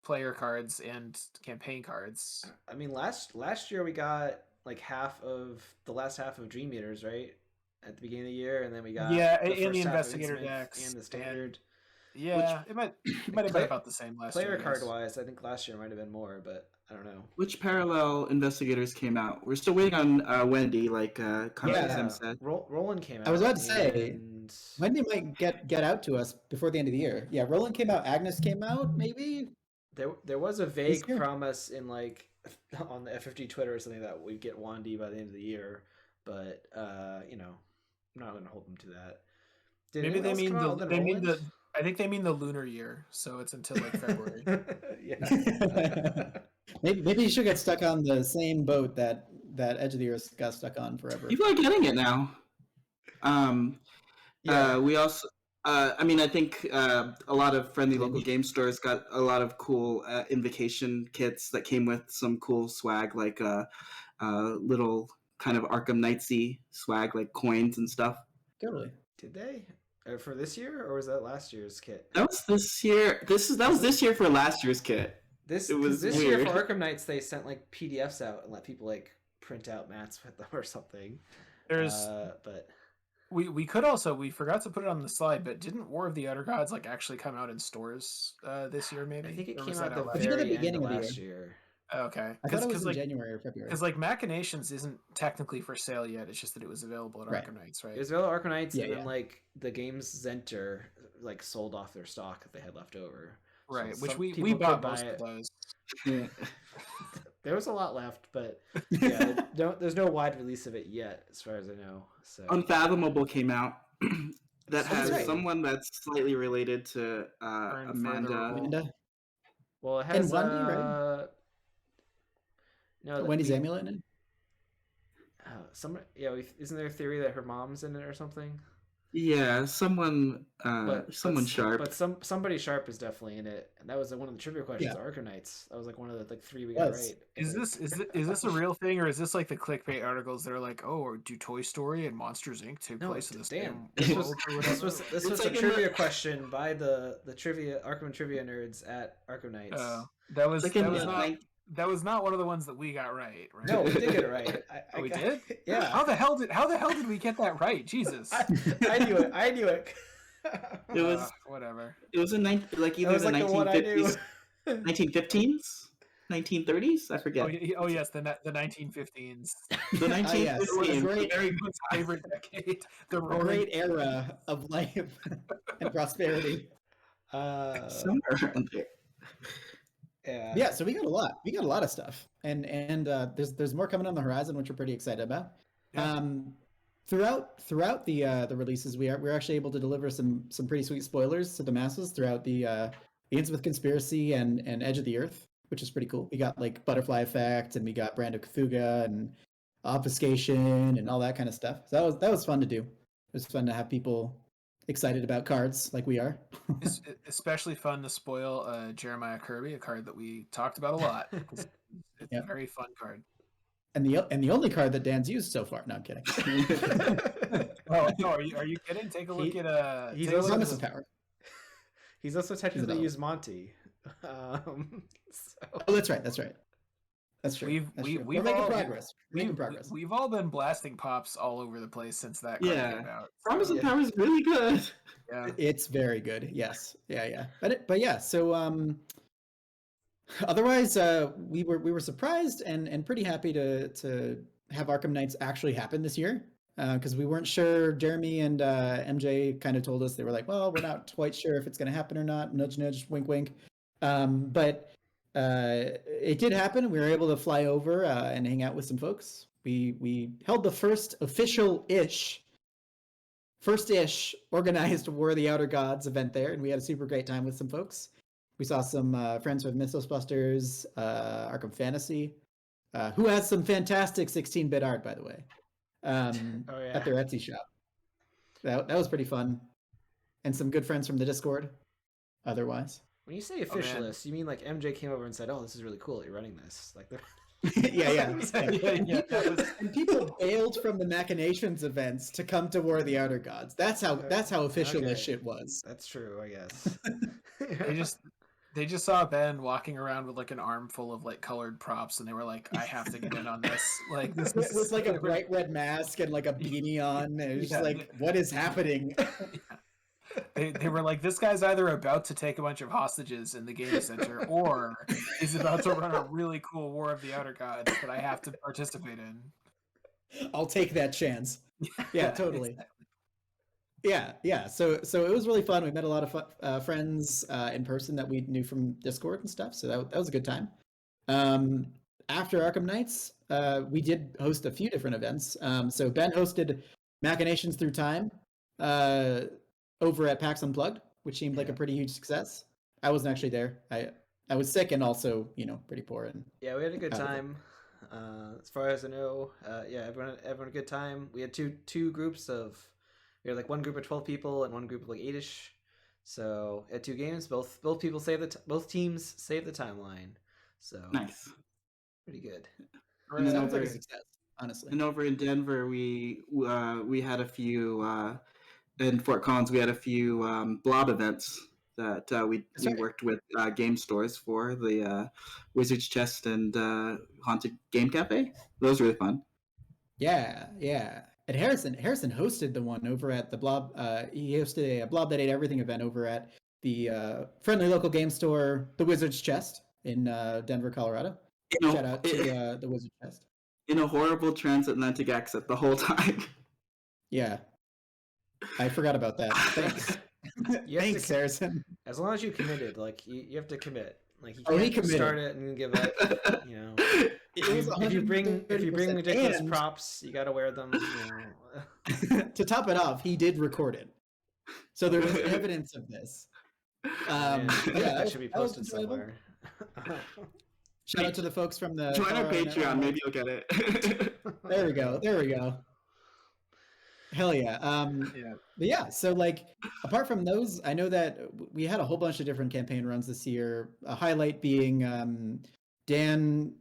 player cards and campaign cards. I mean, last year we got like the last half of Dream Eaters, right? At the beginning of the year, and then we got in the investigator decks and the standard. It might have been about the same last year. Player card wise, I think last year might have been more, but I don't know. Which parallel investigators came out? We're still waiting on Wendy, like Sam said. Roland came out. I was about to say Wendy might get out to us before the end of the year. Yeah, Roland came out. Agnes came out. Maybe there was a vague promise in like on the F50 Twitter or something that we'd get Wandy by the end of the year, but I'm not going to hold them to that. Maybe they mean I think they mean the lunar year, so it's until like February. Yeah. maybe you should get stuck on the same boat that Edge of the Earth got stuck on forever. People are getting it now. We also. I think a lot of friendly local game stores got a lot of cool invocation kits that came with some cool swag, like little kind of Arkham Knightsy swag, like coins and stuff. Totally. Did they? For this year, or was that last year's kit? That was this year. That was this year for last year's kit. This year for Arkham Knights, they sent like PDFs out and let people like print out mats with them or something. But we could also, we forgot to put it on the slide, but didn't War of the Outer Gods like actually come out in stores this year? Maybe I think it or came was out that the very beginning of last year. Okay, I thought it was in January or February. Because like Machinations isn't technically for sale yet. It's just that it was available at Arkham Knights, right? It was available at Arkham Knights, and then like the Games Center like sold off their stock that they had left over. Right, So which some we people bought could buy most it. of those. There was a lot left, but yeah, there's no wide release of it yet, as far as I know. So Unfathomable came out. That has right. someone that's slightly related to Amanda. Well, it has And Wendy, right? No, Wendy's amulet in it? isn't there a theory that her mom's in it or something? Yeah, someone sharp. But somebody sharp is definitely in it, and that was one of the trivia questions. Yeah. Arkham Knights. That was like one of the 3 we got right. Is this a real thing, or is this like the clickbait articles that are like, oh, or do Toy Story and Monsters Inc. take place in the same world or whatever? This was a trivia question by the Arkham trivia nerds at Arkham Knights. That was not one of the ones that we got right. No, we did get it right. We did? Yeah. How the hell did we get that right? Jesus. I knew it. It was whatever. It was in either the 1950s, 1915s, 1930s. I forget. Oh yes, the 1915s. The 1915s. Everyone's favorite decade. The great era of life and prosperity. Somewhere around there. Yeah, so we got a lot. We got a lot of stuff, and there's more coming on the horizon, which we're pretty excited about. Yeah. Throughout the releases, we're actually able to deliver some pretty sweet spoilers to the masses throughout the Innsmouth Conspiracy and Edge of the Earth, which is pretty cool. We got like Butterfly Effect, and we got Brand of Cthulhu and Obfuscation and all that kind of stuff. So that was fun to do. It was fun to have people excited about cards like we are. It's especially fun to spoil Jeremiah Kirby, a card that we talked about a lot. It's Yeah. a very fun card. And the only card that Dan's used so far. No, I'm kidding. Oh no, are you kidding? Take a look at he's take a look Promise at of Power. He's also technically another used Monty. So. Oh, that's right. That's right. That's true. We've That's we, true. we've We're making all, progress. We're making progress. We've all been blasting pops all over the place since that card Yeah. came out. Promise So, of Power is really good. yeah. It's very good. Yes. Yeah. But yeah. So otherwise, we were surprised and pretty happy to have Arkham Knights actually happen this year, because we weren't sure. Jeremy and MJ kind of told us, they were like, well, we're not quite sure if it's going to happen or not. Nudge, nudge, wink, wink. But it did happen. We were able to fly over and hang out with some folks. We held the first first-ish organized War of the Outer Gods event there, and we had a super great time with some folks. We saw some friends with Mythosbusters, Arkham Fantasy, who has some fantastic 16-bit art, by the way, at their Etsy shop. That was pretty fun, and some good friends from the Discord. Otherwise, When you say officialist, you mean like MJ came over and said, "Oh, this is really cool that you're running this." Like, yeah. Yeah. And people bailed from the Machinations events to come to War of the Outer Gods. That's how official this Okay. shit was. That's true, I guess. They just saw Ben walking around with like an armful of like colored props, and they were like, "I have to get in on this." Like this is With like a bright red mask and like a beanie on, and it was just like, what is happening? They were like, this guy's either about to take a bunch of hostages in the game center, or he's about to run a really cool War of the Outer Gods that I have to participate in. I'll take that chance. Yeah, totally. Yeah. So it was really fun. We met a lot of friends in person that we knew from Discord and stuff. So that was a good time. After Arkham Knights, we did host a few different events. So Ben hosted Machinations Through Time over at PAX Unplugged, which seemed like a pretty huge success. I wasn't actually there. I was sick and also, pretty poor. And Yeah, we had a good time. As far as I know, everyone had a good time. We had two groups of, we had like one group of 12 people and one group of like 8ish. So at 2 games, both teams saved the timeline. So Nice. pretty good. And then sounds like a over- success, honestly. And over in Denver, we had a few. In Fort Collins, we had a few blob events that we right. worked with game stores for, the Wizard's Chest and Haunted Game Cafe. Those were really fun. Yeah. And Harrison hosted the one over at the Blob. He hosted a Blob That Ate Everything event over at the friendly local game store, the Wizard's Chest in Denver, Colorado. Shout out to the Wizard's Chest. In a horrible transatlantic accent the whole time. Yeah. I forgot about that. Thanks. You have Thanks, to, Harrison. as long as you committed, like you have to commit. Like you Oh, he can't just start committed. it and give up. It was If you bring 130%, ridiculous and props, you gotta wear them. to top it off, he did record it. So there was evidence of this. And Yeah, that should be that was posted enjoyable. somewhere. Shout out to the folks from the Join our Colorado Patreon, Network. maybe you'll get it. There we go. Hell yeah. But yeah, so like apart from those, I know that we had a whole bunch of different campaign runs this year. A highlight being Dan,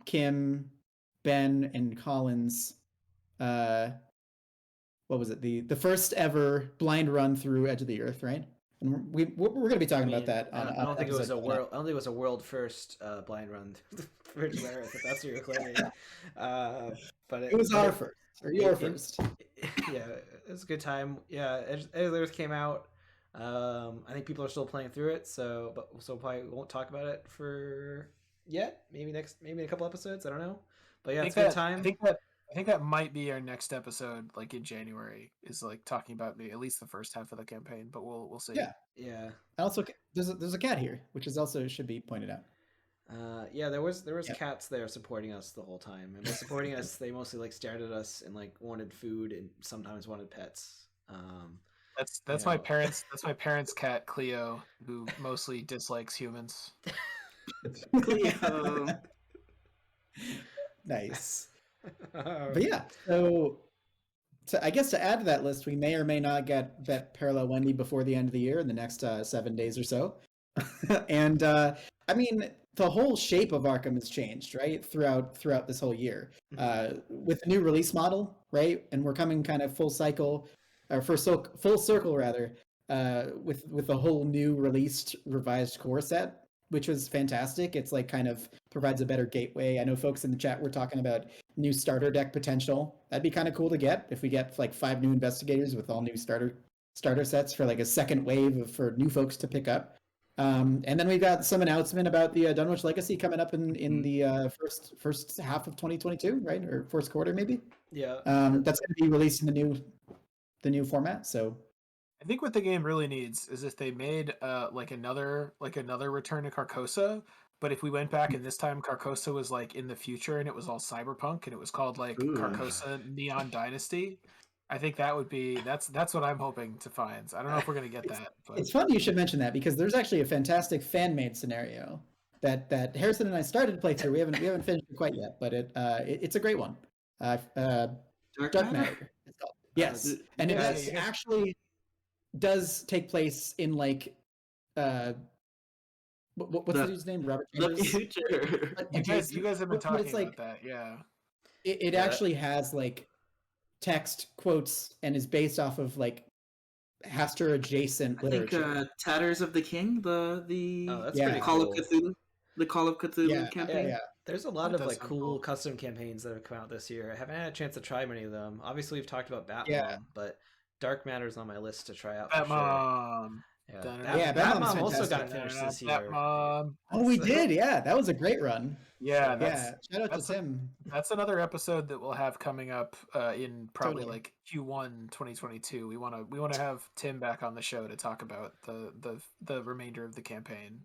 Kim, Ben, and Collins. What was it? The first ever blind run through Edge of the Earth, right? And we're going to be talking about that. I don't think it was a world. I don't think it was a world first blind run for Edge of the Earth. If that's what you're claiming, but It was our first, or your first. Yeah, it was a good time. Yeah, Edge of the Earth came out. I think people are still playing through it, so probably won't talk about it for yet. Maybe in a couple episodes. I don't know. But yeah, it's a good time. I think that might be our next episode, like in January, is like talking about at least the first half of the campaign. But we'll see. Yeah. Yeah. Also, there's a cat here, which is also should be pointed out. Yeah, there was Yeah. cats there supporting us the whole time, and by supporting us, they mostly like stared at us and like wanted food and sometimes wanted pets. That's you my know. parents' cat Cleo, who mostly dislikes humans. Cleo. Nice. But yeah, so I guess to add to that list, we may or may not get Parallel Wendy before the end of the year in the next 7 days or so. And I mean, the whole shape of Arkham has changed, right? Throughout this whole year, with the new release model, right? And we're coming kind of full cycle, or full circle rather, with a whole new released revised core set, which was fantastic. It's like kind of provides a better gateway. I know folks in the chat were talking about new starter deck potential. That'd be kind of cool to get if we get like 5 new investigators with all new starter sets for like a second wave for new folks to pick up. And then we've got some announcement about the Dunwich Legacy coming up in the first half of 2022, right, or first quarter maybe. Yeah. That's going to be released in the new format. So I think what the game really needs is if they made like another Return to Carcosa, but if we went back and this time Carcosa was like in the future and it was all cyberpunk and it was called like Ooh. Carcosa Neon Dynasty. I think that's what I'm hoping to find. I don't know if we're gonna get that, but it's funny you should mention that because there's actually a fantastic fan made scenario that Harrison and I started to play through. We haven't finished it quite yet, but it's a great one. Dark Matter. It's called. Yes, and it actually does take place in like what's the dude's name? Robert The Chambers. future. you guys have been But talking it's like, about that, yeah. It actually has like text quotes and is based off of like Haster adjacent I think literature. Tatters of the King, Oh, the that's Yeah. pretty Call cool. of Cthulhu, the Call of Cthulhu Yeah, campaign. yeah. There's a lot That of does like sound cool cool. custom campaigns that have come out this year. I haven't had a chance to try many of them. Obviously, we've talked about Batmom, Yeah. but Dark Matter's on my list to try out for sure. Batmom. Yeah, Yeah, Batmom's Batmom also got fantastic. finished this year. Batmom. Oh, we So- did. Yeah, that was a great run. Yeah, Yeah, shout out to that's Tim. That's another episode that we'll have coming up in probably Totally. like Q1 2022. We want to have Tim back on the show to talk about the remainder of the campaign.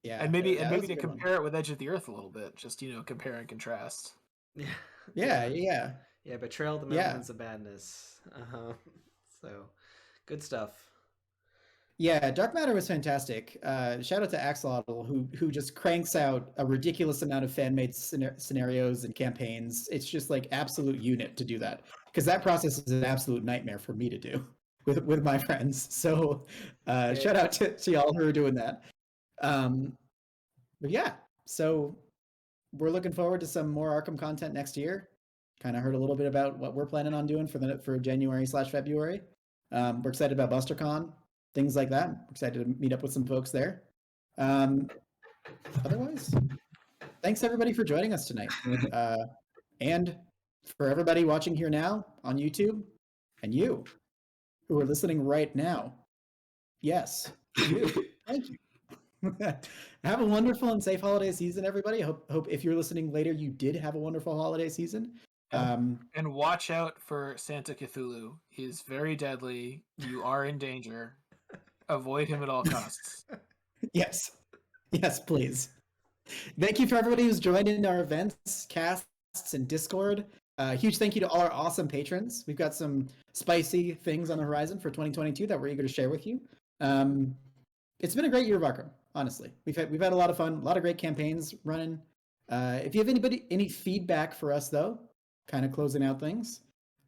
Yeah, And maybe that was a to good one. compare it with Edge of the Earth a little bit, just compare and contrast. Yeah. Yeah, Betrayal of the Yeah. Mountains of Madness. So, good stuff. Yeah, Dark Matter was fantastic. Shout out to Axolotl who just cranks out a ridiculous amount of fan made scenarios and campaigns. It's just like absolute unit to do that because that process is an absolute nightmare for me to do with my friends. So shout out to y'all who are doing that. But yeah, so we're looking forward to some more Arkham content next year. Kind of heard a little bit about what we're planning on doing for January/February. We're excited about BusterCon, things like that. We're excited to meet up with some folks there. Otherwise, thanks everybody for joining us tonight. And for everybody watching here now on YouTube, and you who are listening right now, yes, you. Thank you. Have a wonderful and safe holiday season, everybody. Hope if you're listening later, you did have a wonderful holiday season. And watch out for Santa Cthulhu. He's very deadly. You are in danger. Avoid him at all costs. Yes, please. Thank you for everybody who's joined in our events, casts, and Discord. Huge thank you to all our awesome patrons. We've got some spicy things on the horizon for 2022 that we're eager to share with you. It's been a great year of Arkham, honestly. We've had a lot of fun, a lot of great campaigns running. If you have any feedback for us though, kind of closing out things,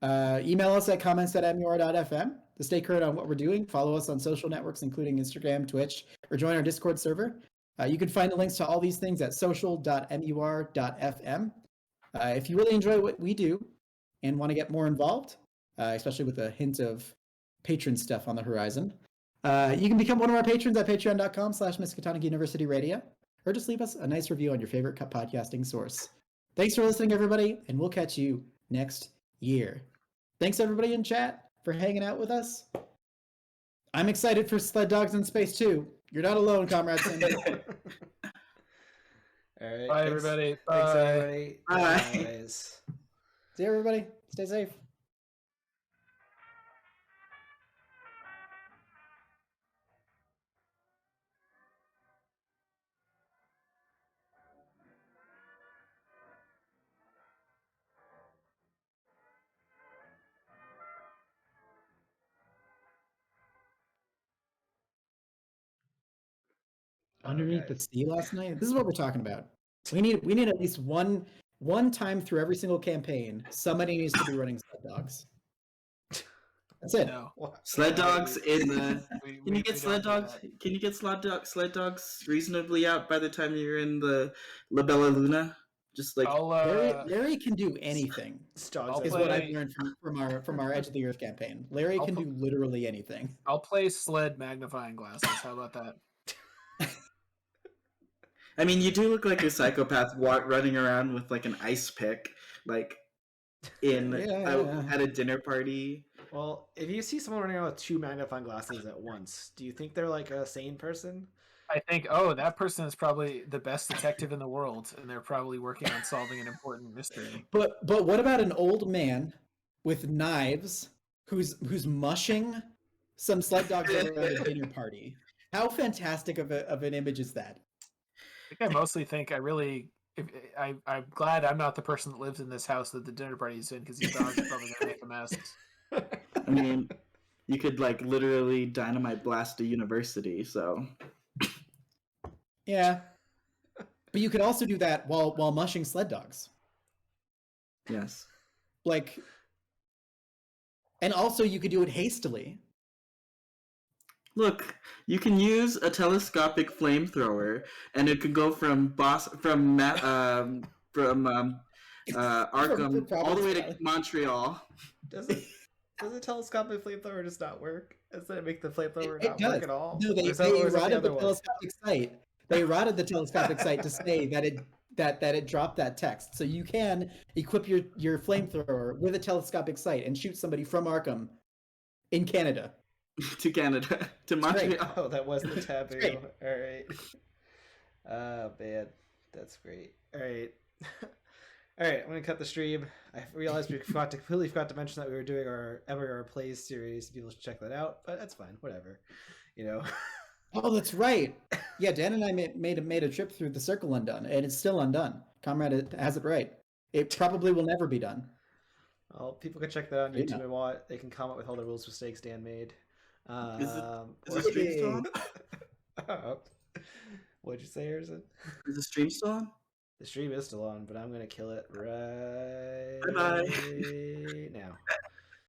email us at comments@mur.fm to stay current on what we're doing. Follow us on social networks, including Instagram, Twitch, or join our Discord server. You can find the links to all these things at social.mur.fm. If you really enjoy what we do and want to get more involved, especially with a hint of patron stuff on the horizon, you can become one of our patrons at patreon.com/Miskatonic University Radio, or just leave us a nice review on your favorite podcasting source. Thanks for listening, everybody, and we'll catch you next year. Thanks, everybody in chat, for hanging out with us. I'm excited for Sled Dogs in Space too. You're not alone, comrades. All right. Bye, everybody. Thanks, Bye. everybody. Bye. Guys. See you, everybody. Stay safe. underneath Okay. the sea last night. This is what we're talking about. We need at least one time through every single campaign. Somebody needs to be running sled dogs. That's it. No. Sled dogs in the. We Can you get don't sled do dogs? that. Can you get sled dogs reasonably out by the time you're in the La Bella Luna? Just like I'll Larry can do anything. Dogs Is out what there. I've learned from our Edge of the Earth campaign. Larry I'll can put- do literally anything. I'll play sled magnifying glasses. How about that? I mean, you do look like a psychopath running around with like an ice pick, like at a dinner party. Well, if you see someone running around with 2 magnifying glasses at once, do you think they're like a sane person? I think, oh, that person is probably the best detective in the world, and they're probably working on solving an important mystery. But what about an old man with knives who's mushing some sled dogs around a dinner party? How fantastic of an image is that? I think I mostly think I'm glad I'm not the person that lives in this house that the dinner party is in, because these dogs are probably gonna make a mess. I mean, you could like literally dynamite blast a university. So Yeah. But you could also do that while mushing sled dogs. yes. Like, and also you could do it hastily. Look, you can use a telescopic flamethrower, and it could go from Arkham all the way to Montreal. Does a telescopic flamethrower just not work? Does it make the flamethrower It not does. work at all? No, they Or is that eroded the other one? telescopic site. They eroded the telescopic site to say that it dropped that text. So you can equip your flamethrower with a telescopic sight and shoot somebody from Arkham in Canada. To Canada, to Montreal. Oh, that wasn't the taboo. Great. All right. Oh man, that's great. All right. All right, I'm gonna cut the stream. I realized we completely forgot to mention that we were doing our MUR Plays series. People should check that out, but that's fine. Whatever, you know. Oh, that's right. Yeah, Dan and I made a trip through the Circle Undone, and it's still undone. Comrade has it right. It probably will never be done. Well, people can check that out on Great YouTube enough. and watch. They can comment with all the rules mistakes Dan made. Is the stream still on? What'd you say, Harrison? Is the stream still on? The stream is still on, but I'm gonna kill it right Bye-bye.